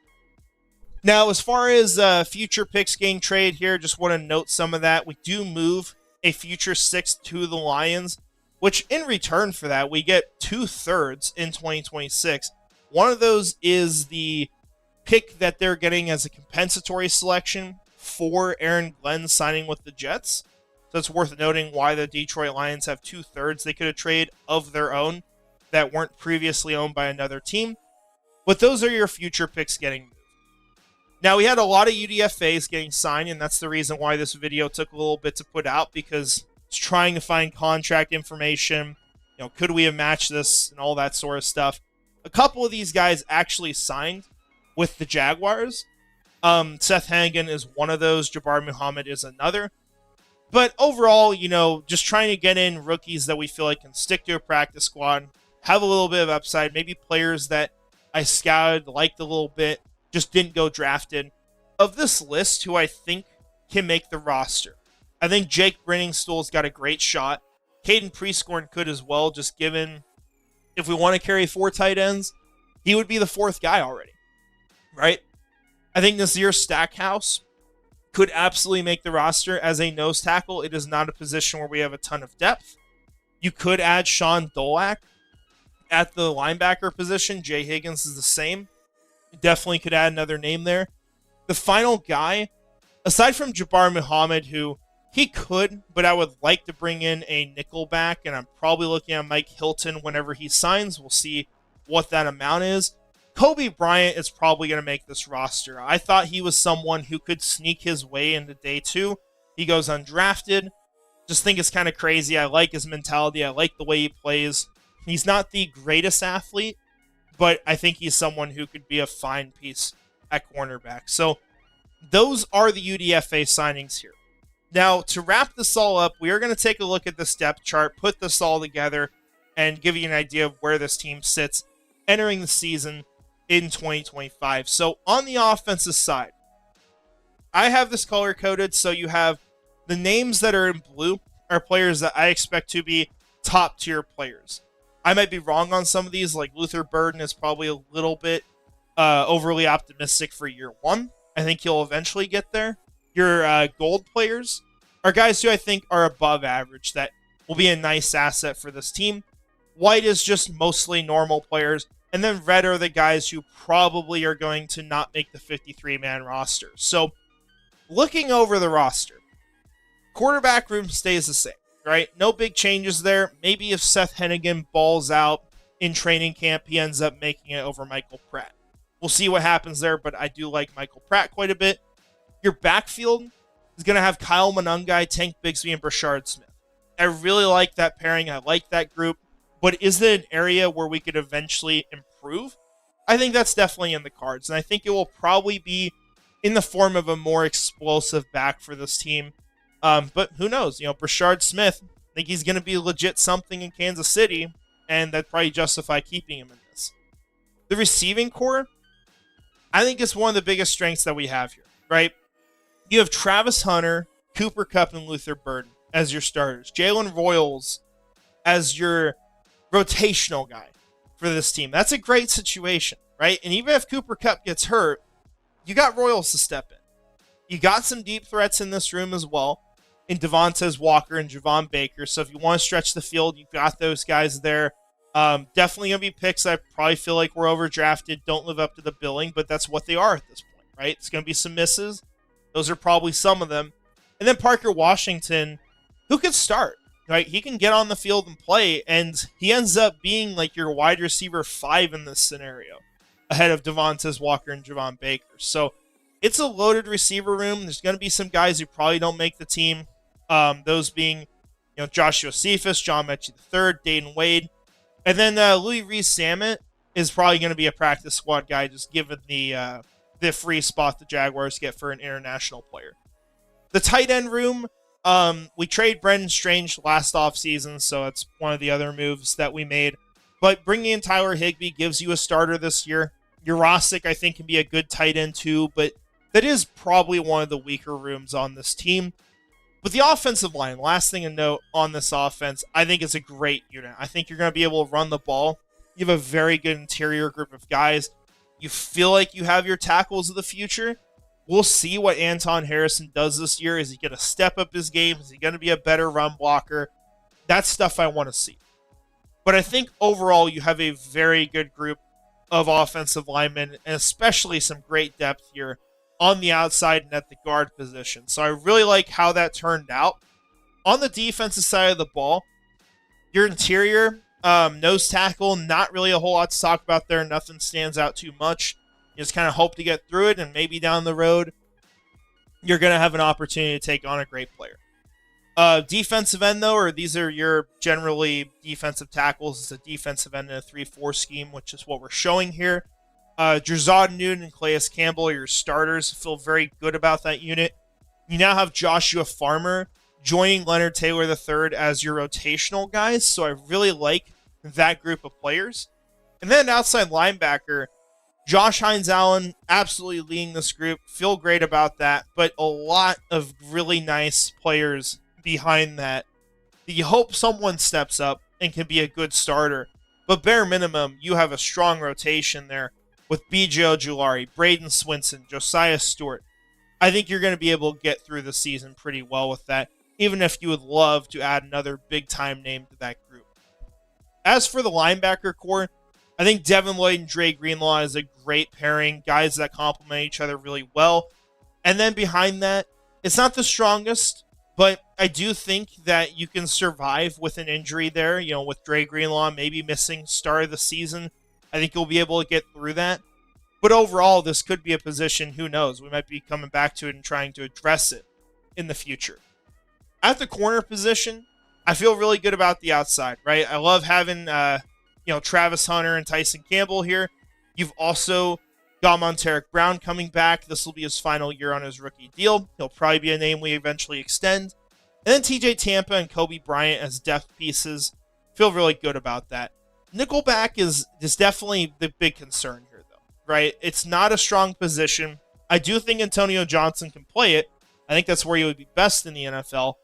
Now, as far as future picks getting traded here, just want to note some of that. We do move a future 6th to the Lions, which in return for that, we get 2/3 in 2026. One of those is the pick that they're getting as a compensatory selection for Aaron Glenn signing with the Jets. So So it's worth noting why the Detroit Lions have 2/3 they could have traded of their own that weren't previously owned by another team. But those are your future picks getting moved. Now, we had a lot of UDFAs getting signed, and that's the reason why this video took a little bit to put out, because it's trying to find contract information. Could we have matched this and all that sort of stuff. A couple of these guys actually signed with the Jaguars. Seth Hennigan is one of those. Jabbar Muhammad is another. But overall, just trying to get in rookies that we feel like can stick to a practice squad, have a little bit of upside, maybe players that I scouted, liked a little bit, just didn't go drafted. Of this list, who I think can make the roster, I think Jake Brenningstool's got a great shot. Caden Prescorn could as well, just given if we want to carry 4 tight ends, he would be the 4th guy already, right? I think Nazir Stackhouse could absolutely make the roster as a nose tackle. It is not a position where we have a ton of depth. You could add Sean Dolak at the linebacker position. Jay Higgins is the same. Definitely could add another name there. The final guy, aside from Jabbar Muhammad, who he could, but I would like to bring in a nickel back, and I'm probably looking at Mike Hilton whenever he signs. We'll see what that amount is. Kobe Bryant is probably going to make this roster. I thought he was someone who could sneak his way into day 2. He goes undrafted. Just think it's kind of crazy. I like his mentality. I like the way he plays. He's not the greatest athlete, but I think he's someone who could be a fine piece at cornerback. So those are the UDFA signings here. Now, to wrap this all up, we are going to take a look at the depth chart, put this all together, and give you an idea of where this team sits entering the season in 2025. So on the offensive side, I have this color-coded, so you have the names that are in blue are players that I expect to be top-tier players. I might be wrong on some of these, like Luther Burden is probably a little bit overly optimistic for year 1. I think he'll eventually get there. Your gold players are guys who I think are above average that will be a nice asset for this team. White is just mostly normal players. And then red are the guys who probably are going to not make the 53-man roster. So looking over the roster, quarterback room stays the same, right? No big changes there. Maybe if Seth Hennigan balls out in training camp, he ends up making it over Michael Pratt. We'll see what happens there, but I do like Michael Pratt quite a bit. Your backfield is going to have Kyle Monangai, Tank Bigsby, and Brashard Smith. I really like that pairing. I like that group. But is it an area where we could eventually improve? I think that's definitely in the cards. And I think it will probably be in the form of a more explosive back for this team. But who knows? Brashard Smith, I think he's going to be legit something in Kansas City. And that'd probably justify keeping him in this. The receiving core, I think it's one of the biggest strengths that we have here, right? You have Travis Hunter, Cooper Kupp, and Luther Burden as your starters. Jalen Royals as your rotational guy for this team. That's a great situation, right? And even if Cooper Kupp gets hurt, you got Royals to step in. You got some deep threats in this room as well, in Devontae Walker and Javon Baker. So if you want to stretch the field, you've got those guys there. Definitely going to be picks I probably feel like we're overdrafted, don't live up to the billing, but that's what they are at this point, right? It's going to be some misses. Those are probably some of them. And then Parker Washington, who could start, right? He can get on the field and play, and he ends up being like your wide receiver 5 in this scenario, ahead of Devontae Walker and Javon Baker. So it's a loaded receiver room. There's going to be some guys who probably don't make the team. Those being, Joshua Cephas, John Mechie III, Dayton Wade. And then Louis Rees-Sammet is probably going to be a practice squad guy, just given the free spot the Jaguars get for an international player. The tight end room, we traded Brendan Strange last offseason, so it's one of the other moves that we made. But bringing in Tyler Higbee gives you a starter this year. Urosic, I think, can be a good tight end too, but that is probably one of the weaker rooms on this team. But the offensive line, last thing to note on this offense, I think it's a great unit. I think you're going to be able to run the ball. You have a very good interior group of guys. You feel like you have your tackles of the future. We'll see what Anton Harrison does this year. Is he going to step up his game? Is he going to be a better run blocker? That's stuff I want to see. But I think overall you have a very good group of offensive linemen, and especially some great depth here on the outside and at the guard position. So I really like how that turned out. On the defensive side of the ball, your interior, nose tackle, not really a whole lot to talk about there. Nothing stands out too much. You just kind of hope to get through it, and maybe down the road, you're going to have an opportunity to take on a great player. Defensive end, though, or these are your generally defensive tackles. It's a defensive end in a 3-4 scheme, which is what we're showing here. Jerzad Newton and Calais Campbell are your starters. Feel very good about that unit. You now have Joshua Farmer joining Leonard Taylor III as your rotational guys, so I really like that group of players. And then outside linebacker, Josh Hines-Allen absolutely leading this group. Feel great about that, but a lot of really nice players behind that. You hope someone steps up and can be a good starter, but bare minimum, you have a strong rotation there with B.J. Ojulari, Braden Swinson, Josiah Stewart. I think you're going to be able to get through the season pretty well with that, even if you would love to add another big-time name to that group. As for the linebacker core, I think Devin Lloyd and Dre Greenlaw is a great pairing, guys that complement each other really well. And then behind that, it's not the strongest, but I do think that you can survive with an injury there. You know, with Dre Greenlaw maybe missing start of the season, I think you'll be able to get through that. But overall, this could be a position, who knows, we might be coming back to it and trying to address it in the future. At the corner position, I feel really good about the outside, right? I love having, Travis Hunter and Tyson Campbell here. You've also got Monteric Brown coming back. This will be his final year on his rookie deal. He'll probably be a name we eventually extend. And then TJ Tampa and Kobe Bryant as depth pieces. Feel really good about that. Nickelback is definitely the big concern here, though, right? It's not a strong position. I do think Antonio Johnson can play it. I think that's where he would be best in the NFL.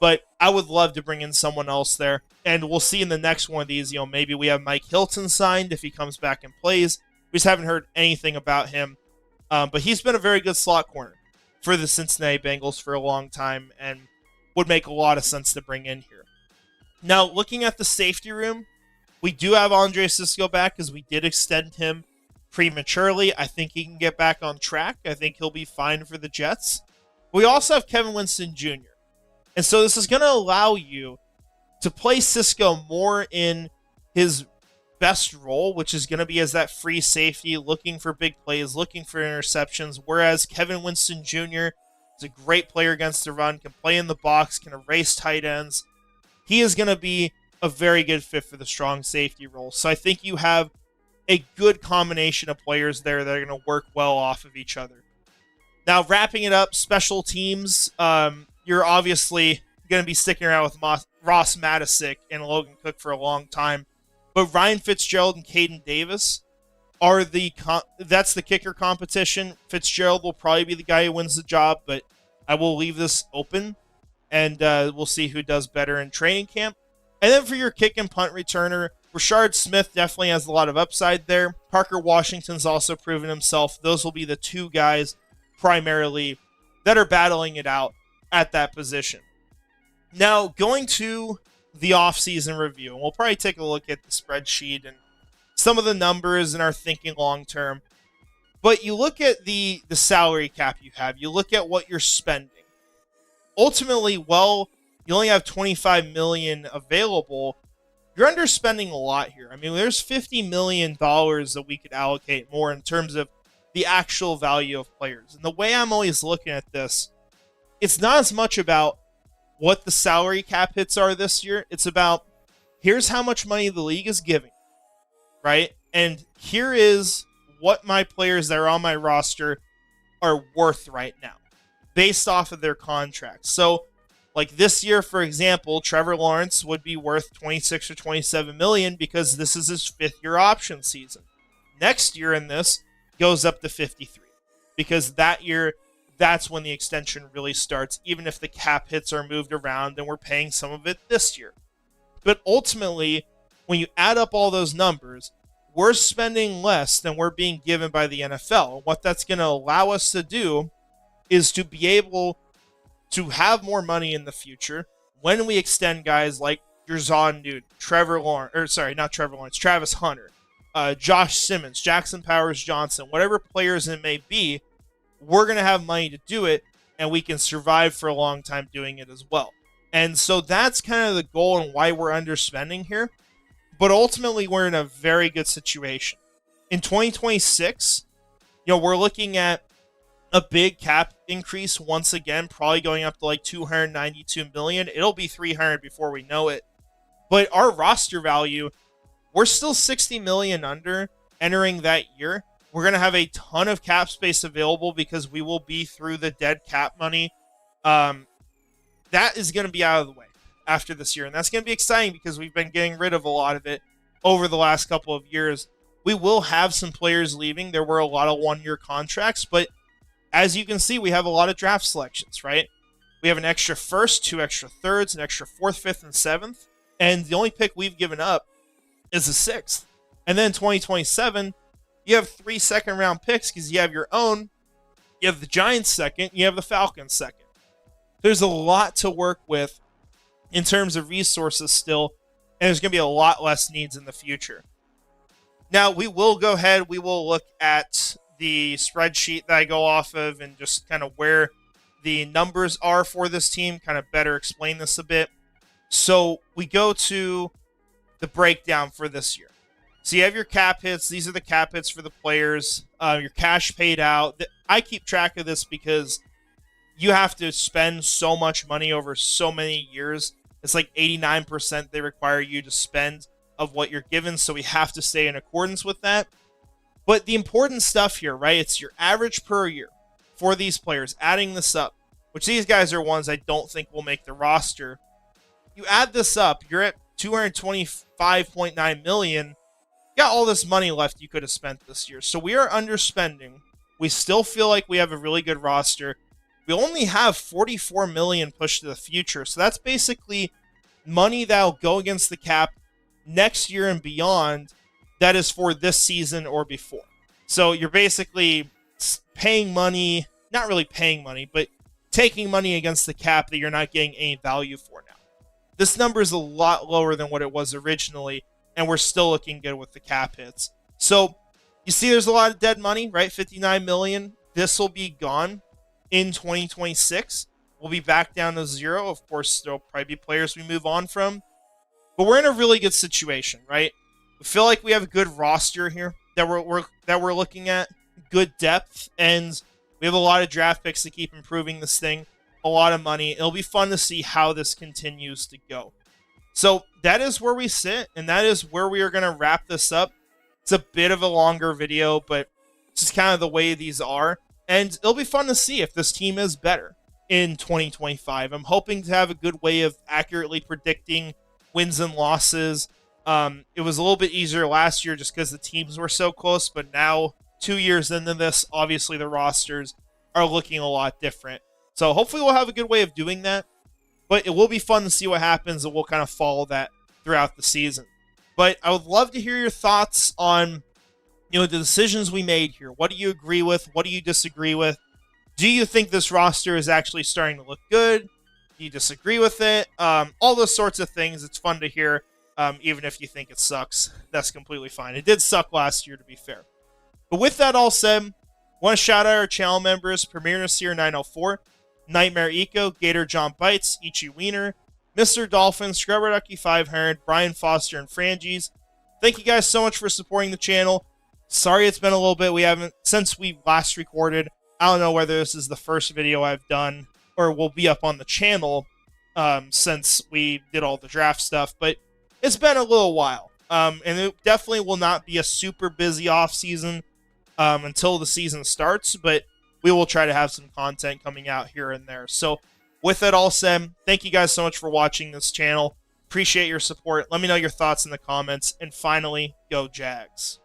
But I would love to bring in someone else there. And we'll see in the next one of these, maybe we have Mike Hilton signed if he comes back and plays. We just haven't heard anything about him. But he's been a very good slot corner for the Cincinnati Bengals for a long time and would make a lot of sense to bring in here. Now, looking at the safety room, we do have Andre Cisco back because we did extend him prematurely. I think he can get back on track. I think he'll be fine for the Jets. We also have Kevin Winston Jr. And so this is going to allow you to play Cisco more in his best role, which is going to be as that free safety, looking for big plays, looking for interceptions, whereas Kevin Winston Jr. is a great player against the run, can play in the box, can erase tight ends. He is going to be a very good fit for the strong safety role. So I think you have a good combination of players there that are going to work well off of each other. Now, wrapping it up, special teams, you're obviously going to be sticking around with Ross Matisick and Logan Cook for a long time. But Ryan Fitzgerald and Caden Davis are that's the kicker competition. Fitzgerald will probably be the guy who wins the job, but I will leave this open, and we'll see who does better in training camp. And then for your kick and punt returner, Rashard Smith definitely has a lot of upside there. Parker Washington's also proven himself. Those will be the two guys primarily that are battling it out at that position. Now, going to the offseason review, and we'll probably take a look at the spreadsheet and some of the numbers and our thinking long term. But you look at the salary cap you have, you look at what you're spending. Ultimately, you only have $25 million available. You're underspending a lot here. I mean, there's $50 million that we could allocate more in terms of the actual value of players. And the way I'm always looking at this, it's not as much about what the salary cap hits are this year. It's about, here's how much money the league is giving, right? And here is what my players that are on my roster are worth right now based off of their contracts. So, like this year, for example, Trevor Lawrence would be worth 26 or 27 million because this is his fifth-year option season. Next year in this goes up to 53 because that year, that's when the extension really starts, even if the cap hits are moved around and we're paying some of it this year. But ultimately, when you add up all those numbers, we're spending less than we're being given by the NFL. What that's going to allow us to do is to be able to have more money in the future when we extend guys like Jerzad Newton, Travis Hunter, Josh Simmons, Jackson Powers Johnson, whatever players it may be. We're going to have money to do it, and we can survive for a long time doing it as well. And so that's kind of the goal and why we're underspending here. But ultimately, we're in a very good situation. In 2026, we're looking at a big cap increase once again, probably going up to like 292 million. It'll be 300 before we know it. But our roster value, we're still 60 million under entering that year. We're going to have a ton of cap space available because we will be through the dead cap money. That is going to be out of the way after this year. And that's going to be exciting because we've been getting rid of a lot of it over the last couple of years. We will have some players leaving. There were a lot of one-year contracts, but as you can see, we have a lot of draft selections, right? We have an extra first, 2 extra thirds, an extra 4th, 5th, and 7th. And the only pick we've given up is the 6th. And then 2027, you have 3 second-round picks because you have your own, you have the Giants second, you have the Falcons second. There's a lot to work with in terms of resources still, and there's going to be a lot less needs in the future. Now, we will go ahead, we will look at the spreadsheet that I go off of and just kind of where the numbers are for this team, kind of better explain this a bit. So we go to the breakdown for this year. So you have your cap hits. These are the cap hits for the players. Your cash paid out. I keep track of this because you have to spend so much money over so many years. It's like 89% they require you to spend of what you're given. So we have to stay in accordance with that. But the important stuff here, right? It's your average per year for these players, adding this up, which these guys are ones I don't think will make the roster. You add this up, you're at 225.9 million. You got all this money left you could have spent this year. So we are underspending. We still feel like we have a really good roster. We only have 44 million pushed to the future. So that's basically money that'll go against the cap next year and beyond. That is for this season or before. So you're basically paying money, not really paying money, but taking money against the cap that you're not getting any value for now. This number is a lot lower than what it was originally, and we're still looking good with the cap hits. So you see there's a lot of dead money, right? 59 million. This will be gone in 2026. We'll be back down to zero. Of course, there'll probably be players we move on from. But we're in a really good situation, right? We feel like we have a good roster here that we're looking at, good depth, and we have a lot of draft picks to keep improving this thing, a lot of money. It'll be fun to see how this continues to go. So that is where we sit, and that is where we are going to wrap this up. It's a bit of a longer video, but it's just kind of the way these are, and it'll be fun to see if this team is better in 2025. I'm hoping to have a good way of accurately predicting wins and losses. It was a little bit easier last year just because the teams were so close, but now 2 years into this, obviously the rosters are looking a lot different. So hopefully we'll have a good way of doing that, but it will be fun to see what happens, and we'll kind of follow that throughout the season. But I would love to hear your thoughts on, the decisions we made here. What do you agree with? What do you disagree with? Do you think this roster is actually starting to look good? Do you disagree with it? All those sorts of things. It's fun to hear. Even if you think it sucks, that's completely fine. It did suck last year, to be fair. But with that all said, I want to shout out our channel members: Premier Nasir 904, Nightmare Eco, Gator John Bites, Ichi Wiener, Mr. Dolphin, Scrubber Ducky 500, Brian Foster, and Frangies. Thank you guys so much for supporting the channel. Sorry it's been a little bit. Since we last recorded, I don't know whether this is the first video I've done or will be up on the channel since we did all the draft stuff, but it's been a little while, and it definitely will not be a super busy off-season until the season starts, but we will try to have some content coming out here and there. So with that all said, thank you guys so much for watching this channel. Appreciate your support. Let me know your thoughts in the comments, and finally, go Jags.